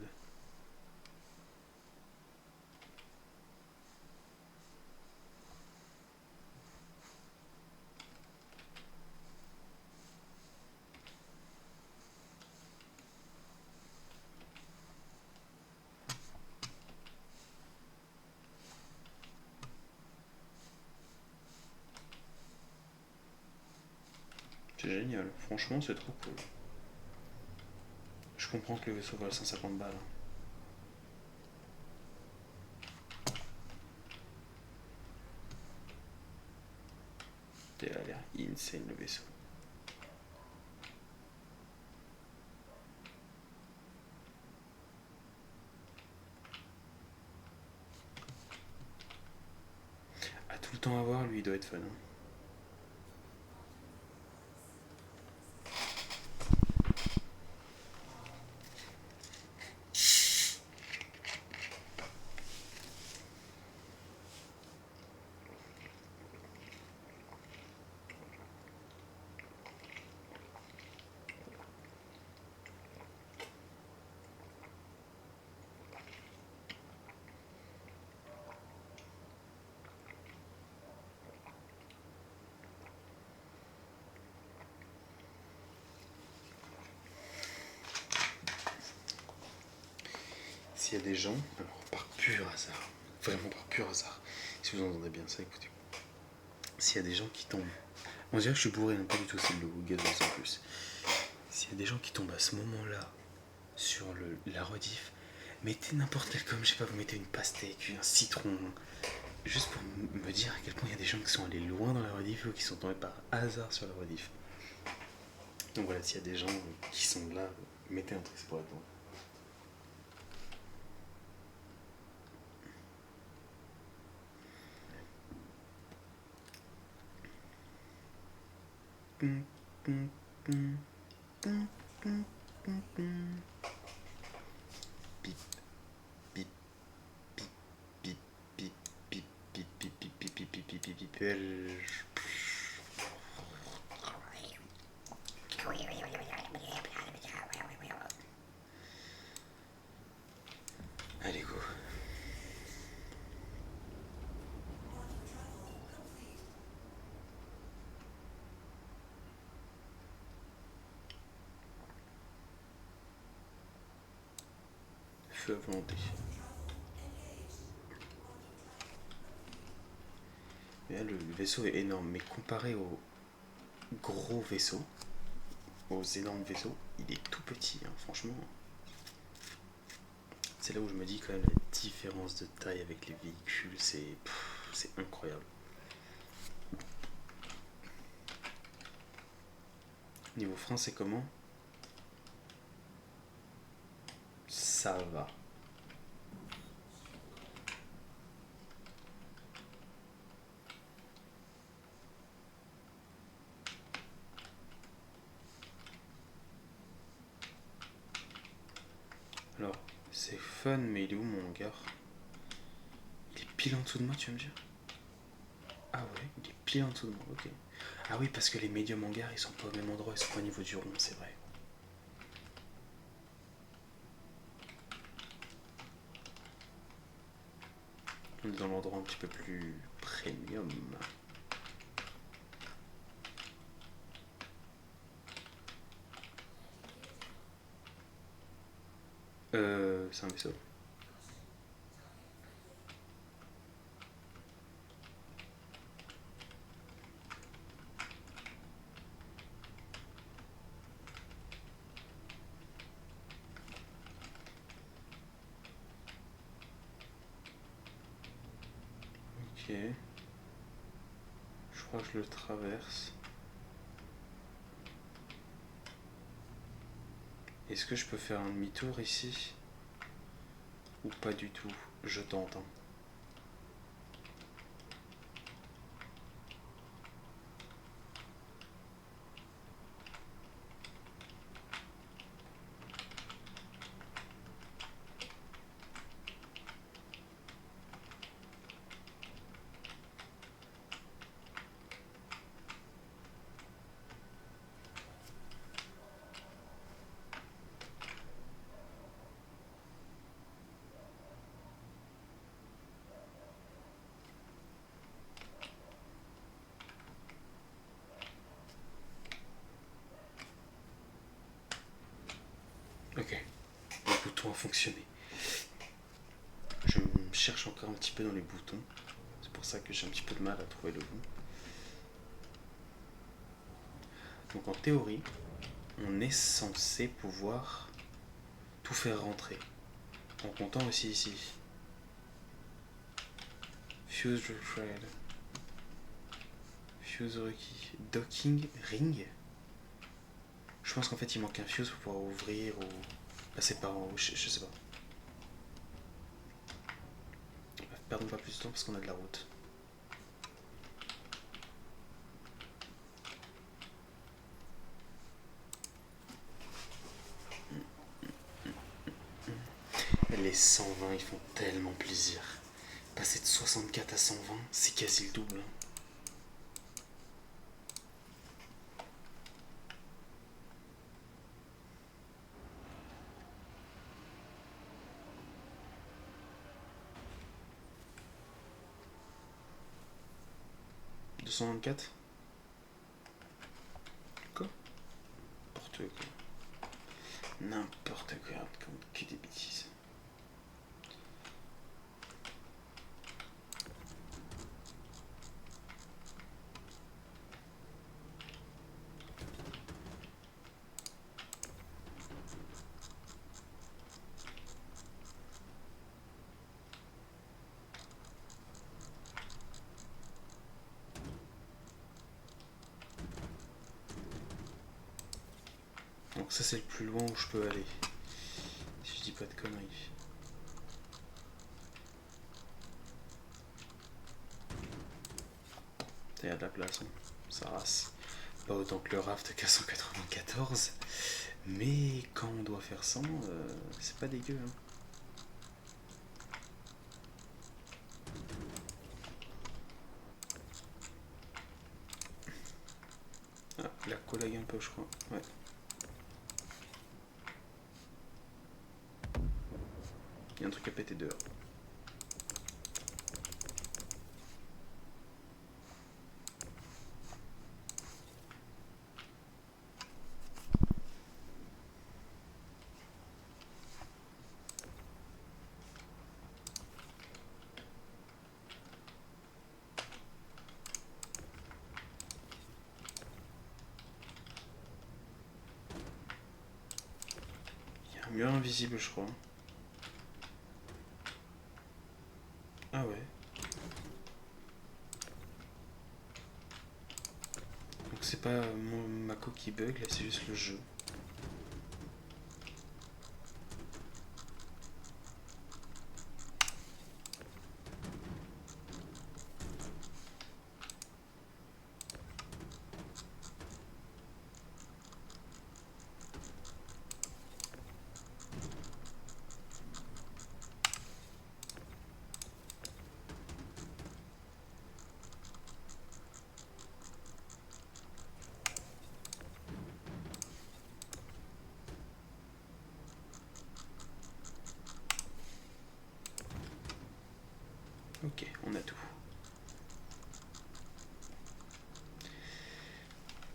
C'est génial, franchement c'est trop cool. Je comprends que le vaisseau vale 150 balles. Il a l'air insane le vaisseau. À tout le temps à voir, lui il doit être fun. Hein. s'il y a des gens, alors par pur hasard, vraiment par pur hasard, si vous entendez bien ça, écoutez. S'il y a des gens qui tombent, on dirait que je suis bourré, non pas du tout, c'est le gazos en plus. S'il y a des gens qui tombent à ce moment-là sur la rediff, mettez n'importe quel com, je sais pas, vous mettez une pastèque, un citron, juste pour me dire à quel point il y a des gens qui sont allés loin dans la rediff ou qui sont tombés par hasard sur la rediff. Donc voilà, s'il y a des gens qui sont là, mettez un truc pour attendre. Allez, go. Feu à volonté. Et là, le vaisseau est énorme, mais comparé aux gros vaisseaux, aux énormes vaisseaux, il est tout petit, hein, franchement. C'est là où je me dis quand même la différence de taille avec les véhicules, c'est incroyable. Niveau français, comment? Ça va. Alors, c'est fun, mais il est où mon hangar? Il est pile en dessous de moi, tu vas me dire? Ah ouais, il est pile en dessous de moi, ok. Ah oui, parce que les médiums hangars, ils sont pas au même endroit, ils sont pas au niveau du rond, c'est vrai. On est dans l'endroit un petit peu plus premium. C'est un vaisseau. Ok. Je crois que je le traverse. Est-ce que je peux faire un demi-tour ici? Ou pas du tout? Je tente. Hein. Ok. Le bouton a fonctionné. Je me cherche encore un petit peu dans les boutons. C'est pour ça que j'ai un petit peu de mal à trouver le bon. Donc en théorie, on est censé pouvoir tout faire rentrer. En comptant aussi ici. Fuse thread. Fuse requis. Docking ring. Je pense qu'en fait il manque un fuse pour pouvoir ouvrir ou passer par en haut, je sais pas. Perdons pas plus de temps parce qu'on a de la route. Les 120 ils font tellement plaisir. Passer de 64 à 120, c'est quasi le double. 224. Quoi? N'importe quoi. N'importe quoi, comme que des bêtises. Donc ça c'est le plus loin où je peux aller. Si je dis pas de conneries. Il y a de la place, hein. Ça rase. Pas autant que le raft qu'à 194. Mais quand on doit faire 100, c'est pas dégueu. Hein. Ah, la collègue un peu, je crois. Ouais. Il y a un truc à péter dehors. Il y a un mur invisible, je crois. Ah ouais. Donc c'est pas ma coquille bug, là c'est juste le jeu. Ok, on a tout.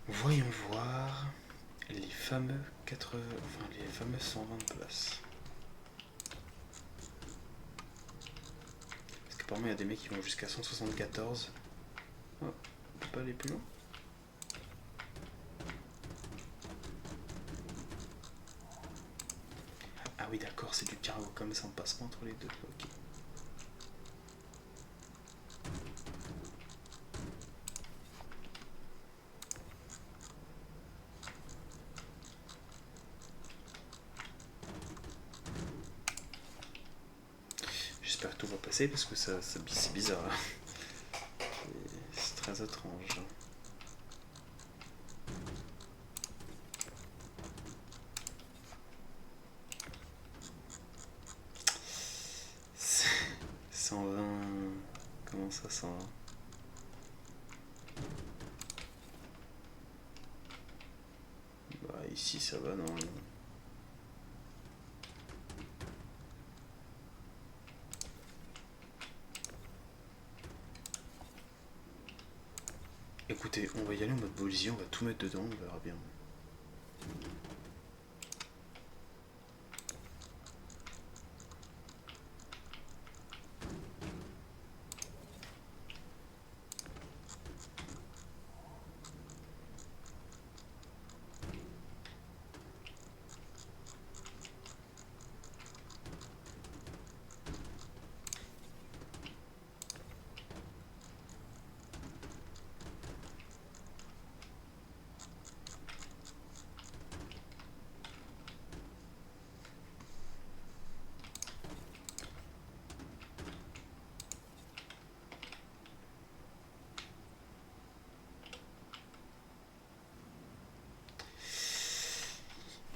Voyons voir les fameux 80, enfin les fameux 120 places. Parce qu'apparemment il y a des mecs qui vont jusqu'à 174. Oh, on peut pas aller plus loin. Ah oui d'accord, c'est du cargo comme ça, on passe pas entre les deux. Ok. J'espère que tout va passer parce que c'est bizarre là. C'est très étrange. C'est 120. Comment ça 120? Bah ici ça va non. Écoutez, on va y aller en mode bolisier, on va tout mettre dedans, on verra bien.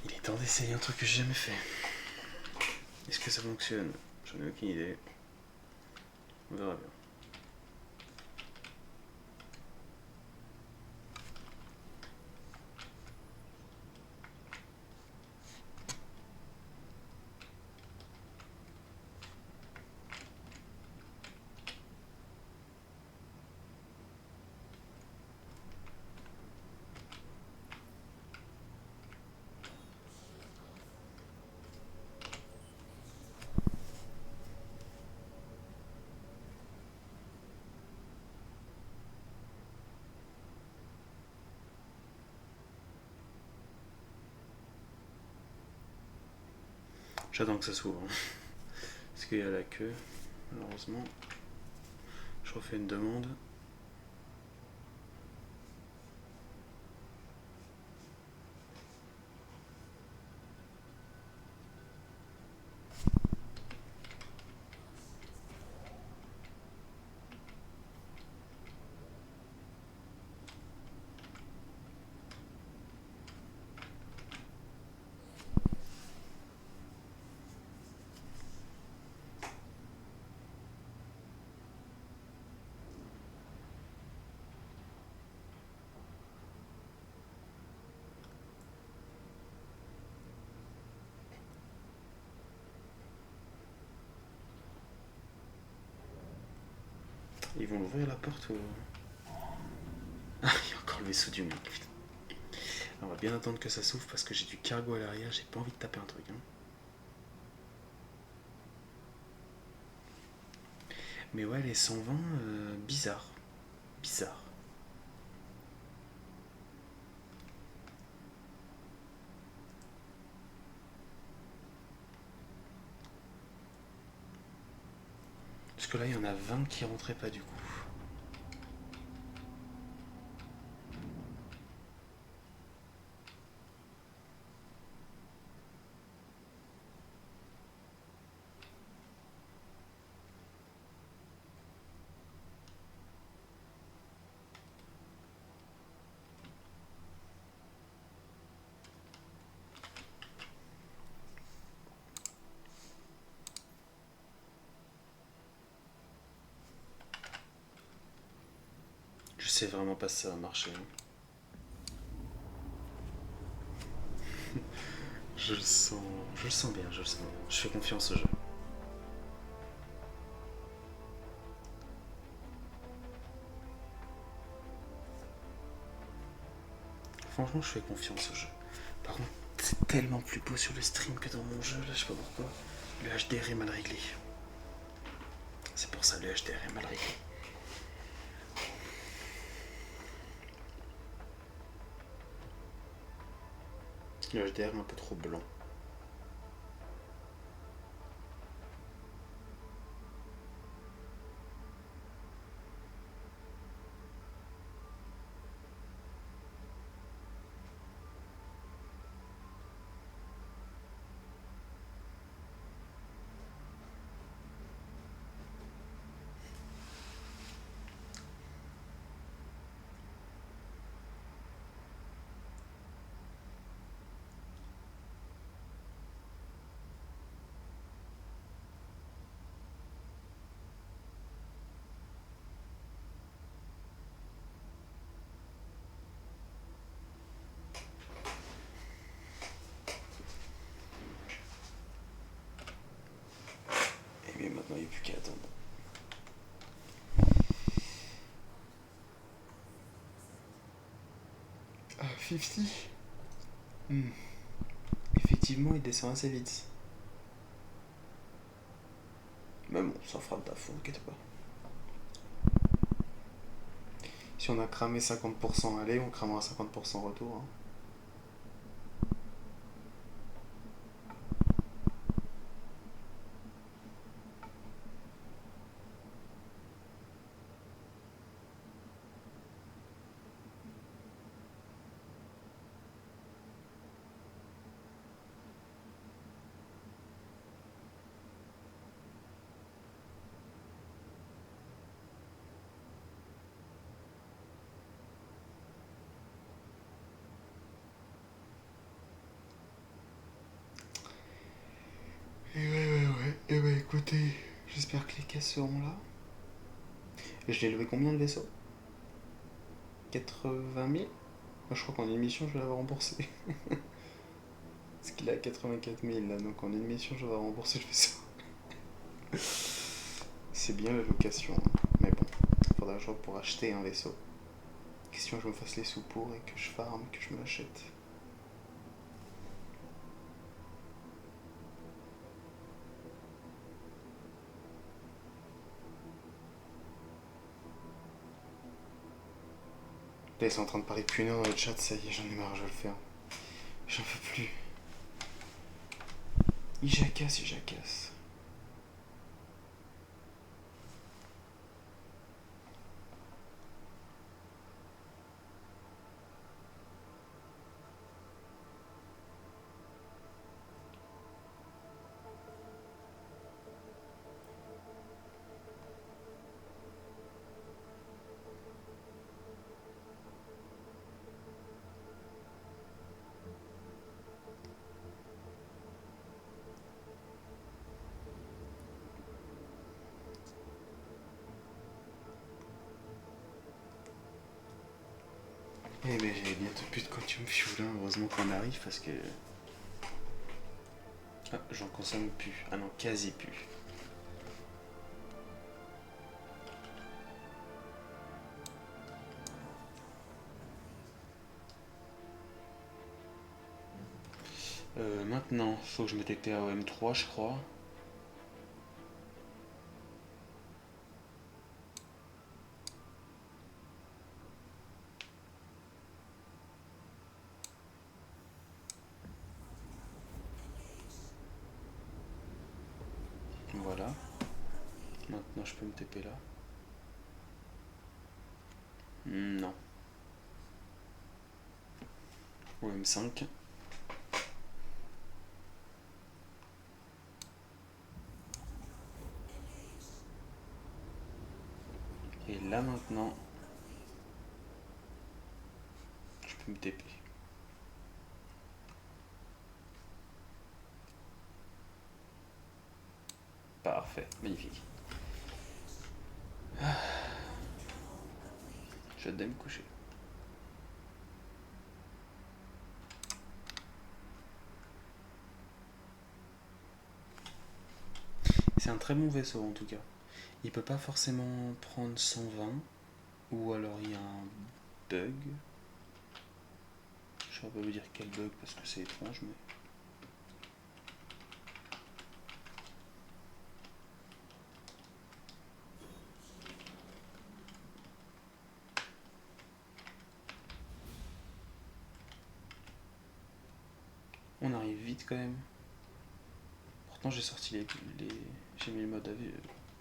Il est temps d'essayer un truc que j'ai jamais fait. Est-ce que ça fonctionne? J'en ai aucune idée. On verra bien. J'attends que ça s'ouvre. Parce qu'il y a la queue, malheureusement. Je refais une demande. Ils vont l'ouvrir la porte ou... Ah, il y a encore le vaisseau du mec, putain. On va bien attendre que ça s'ouvre parce que j'ai du cargo à l'arrière, j'ai pas envie de taper un truc. Hein. Mais ouais, les 120, bizarre. Bizarre. Parce que là, il y en a 20 qui rentraient pas du coup. Je sais vraiment pas si ça va marcher. Hein. Je le sens. Je le sens bien, je le sens bien. Je fais confiance au jeu. Franchement, je fais confiance au jeu. Par contre, c'est tellement plus beau sur le stream que dans mon jeu, là, je sais pas pourquoi. Le HDR est mal réglé. C'est pour ça le HDR est mal réglé. Le HDR est un peu trop blanc. Et bien maintenant, il n'y a plus qu'à attendre. Ah, 50. Effectivement, il descend assez vite. Mais bon, ça fera le taf, t'inquiète pas. Si on a cramé 50% aller, on cramera 50% retour. Hein. Ouais. Et bah écoutez, j'espère que les caisses seront là. Je l'ai loué combien le vaisseau? 80 000. Je crois qu'en émission, je vais l'avoir remboursé. Parce qu'il est à 84 000 là, donc en émission, je vais avoir remboursé le vaisseau. C'est bien la location. Mais bon, il faudra que je pour acheter un vaisseau. Question que je me fasse les sous pour et que je farme, que je me l'achète. Là, ils sont en train de parler depuis une heure dans le chat, ça y est, j'en ai marre, je vais le faire. J'en peux plus. Il jacasse. Eh ben j'ai bientôt plus de quantum fuel, hein. Heureusement qu'on arrive parce que... Ah, j'en consomme plus. Ah non, quasi plus. Maintenant, faut que je me TP à OM3, je crois. Voilà. Maintenant, je peux me TP là. Non. OM5. Et là maintenant, je peux me TP. Parfait, magnifique. Je vais me coucher. C'est un très bon vaisseau en tout cas. Il peut pas forcément prendre 120, ou alors il y a un bug. Je ne saurais pas vous dire quel bug parce que c'est étrange, mais. On arrive vite quand même. Pourtant j'ai sorti j'ai mis le mode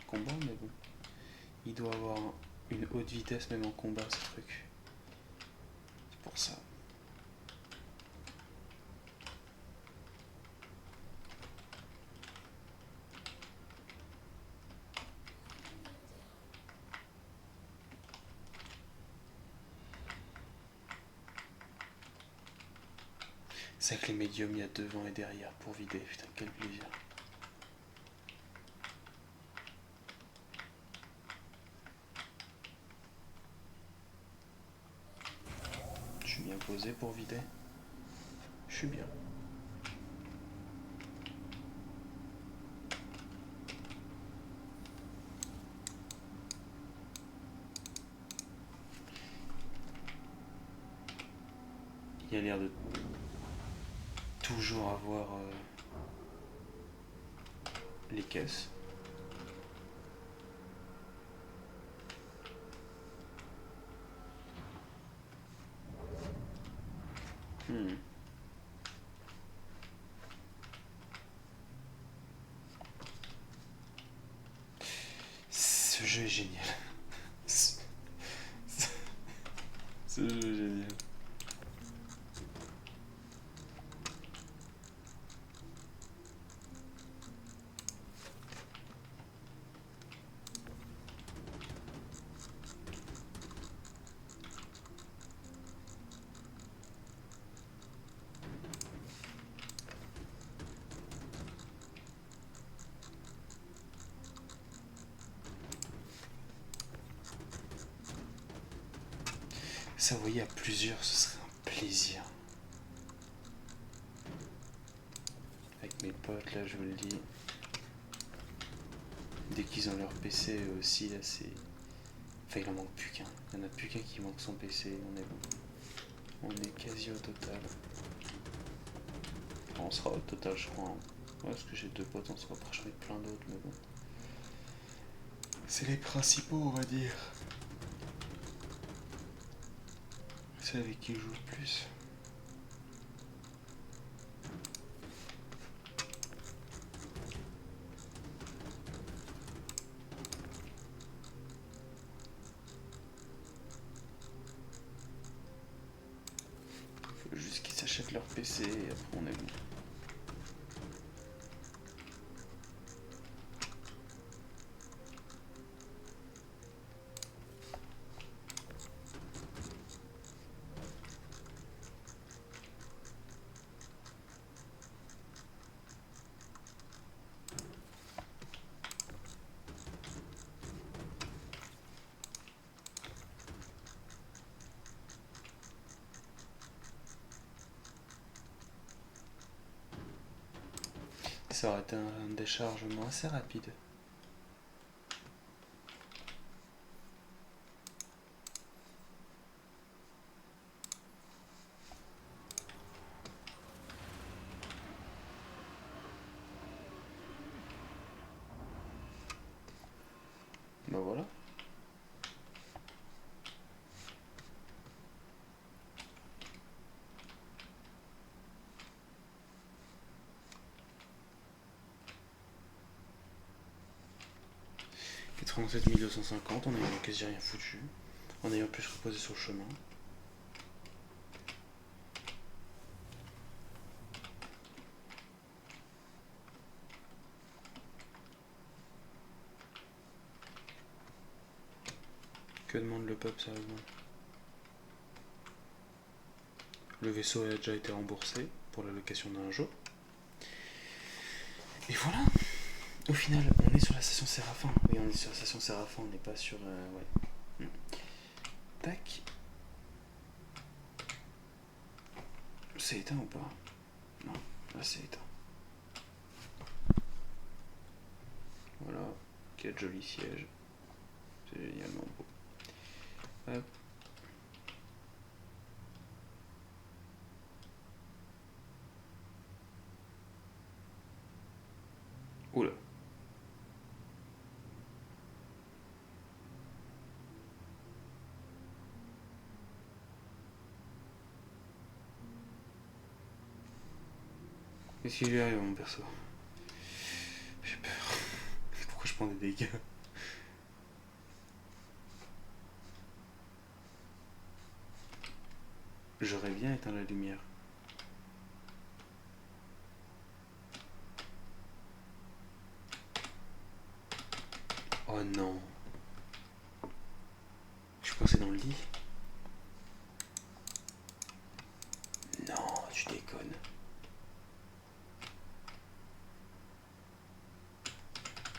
combat, mais bon. Il doit avoir une haute vitesse même en combat ce truc. C'est pour ça. C'est que les médiums, il y a devant et derrière pour vider. Putain, quel plaisir. Je suis bien posé pour vider. Je suis bien. Il y a l'air de toujours avoir les caisses. Ce jeu est génial. Ce jeu est génial. Ça, vous voyez, à plusieurs, ce serait un plaisir. Avec mes potes, là, je vous le dis. Dès qu'ils ont leur PC aussi, là, c'est. Enfin, il en manque plus qu'un. Il n'y en a plus qu'un qui manque son PC. On est bon. On est quasi au total. Enfin, on sera au total, je crois. Hein. Ouais, parce que j'ai deux potes, on se rapproche avec plein d'autres, mais bon. C'est les principaux, on va dire. C'est avec qui je joue le plus. Faut juste qu'ils s'achètent leur PC et après on est bon. Ça aurait été un déchargement assez rapide. Bah voilà. Et 37 250 en ayant quasi rien foutu. En ayant pu se reposer sur le chemin. Que demande le peuple sérieusement? Le vaisseau a déjà été remboursé pour la location d'un jour. Et voilà. Au final, on est sur la station Séraphin. Oui, on est sur la station Séraphin, on n'est pas sur... ouais. Tac. C'est éteint ou pas? Non, là c'est éteint. Voilà. Quel joli siège. C'est génialement beau. Hop. Oula. Qu'est-ce qui lui arrive à mon perso? J'ai peur. Pourquoi je prends des dégâts? J'aurais bien éteint la lumière. Oh non. Je suis coincé dans le lit. Non, tu déconnes.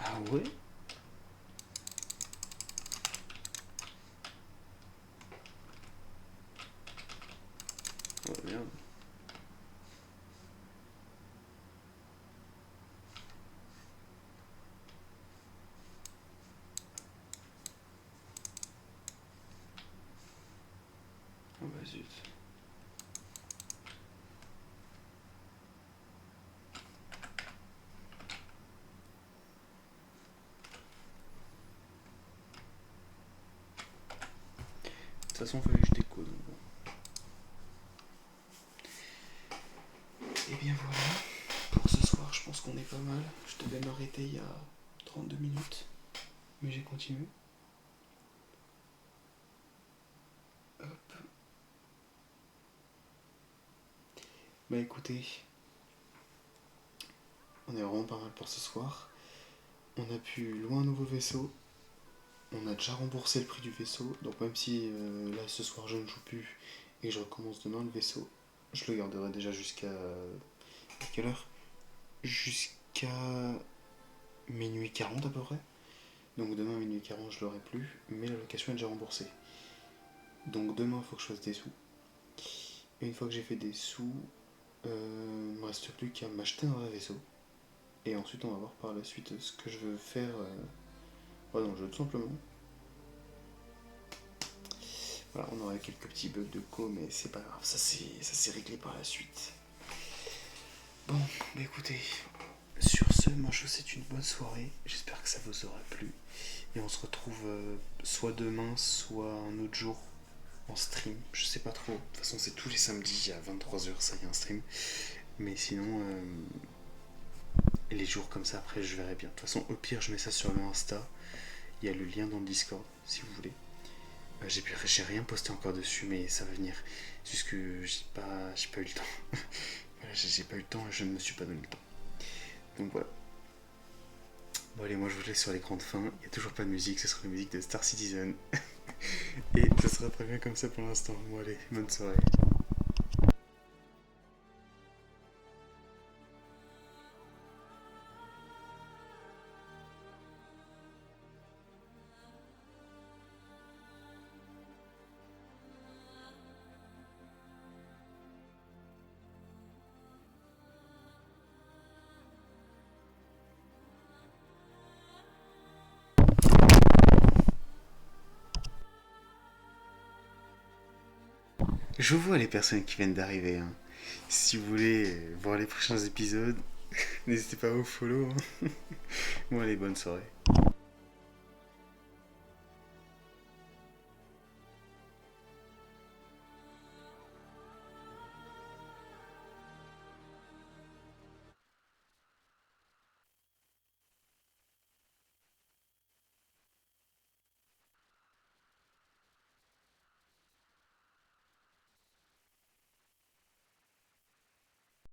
Ah ouais? Oh merde. Oh bah zut. De toute façon, il fallait que je décode. Bon. Et bien voilà. Pour ce soir, je pense qu'on est pas mal. Je devais m'arrêter il y a 32 minutes. Mais j'ai continué. Hop. Bah écoutez, on est vraiment pas mal pour ce soir. On a pu louer un nouveau vaisseau. On a déjà remboursé le prix du vaisseau. Donc même si là ce soir je ne joue plus et que je recommence demain le vaisseau, je le garderai déjà jusqu'à... À quelle heure? Jusqu'à minuit 40 à peu près. Donc demain à minuit 40 je l'aurai plus, mais la location est déjà remboursée. Donc demain il faut que je fasse des sous. Et une fois que j'ai fait des sous, il me reste plus qu'à m'acheter un vrai vaisseau. Et ensuite on va voir par la suite ce que je veux faire dans le jeu tout simplement. Voilà, on aura quelques petits bugs de co, mais c'est pas grave, ça s'est réglé par la suite. Bon, bah écoutez, sur ce, moi je vous souhaite une bonne soirée, j'espère que ça vous aura plu. Et on se retrouve soit demain, soit un autre jour en stream, je sais pas trop. De toute façon, c'est tous les samedis à 23h, ça y a un stream. Mais sinon, les jours comme ça, après, je verrai bien. De toute façon, au pire, je mets ça sur mon Insta. Il y a le lien dans le Discord, si vous voulez. J'ai rien posté encore dessus, mais ça va venir. C'est juste que j'ai pas eu le temps. Voilà, j'ai pas eu le temps et je ne me suis pas donné le temps. Donc voilà. Bon allez, moi je vous laisse sur l'écran de fin. Il n'y a toujours pas de musique, ce sera la musique de Star Citizen. Et ce sera très bien comme ça pour l'instant. Bon allez, bonne soirée. Je vois les personnes qui viennent d'arriver. Hein. Si vous voulez voir les prochains épisodes, n'hésitez pas à vous follow. Hein. Bon allez, bonne soirée.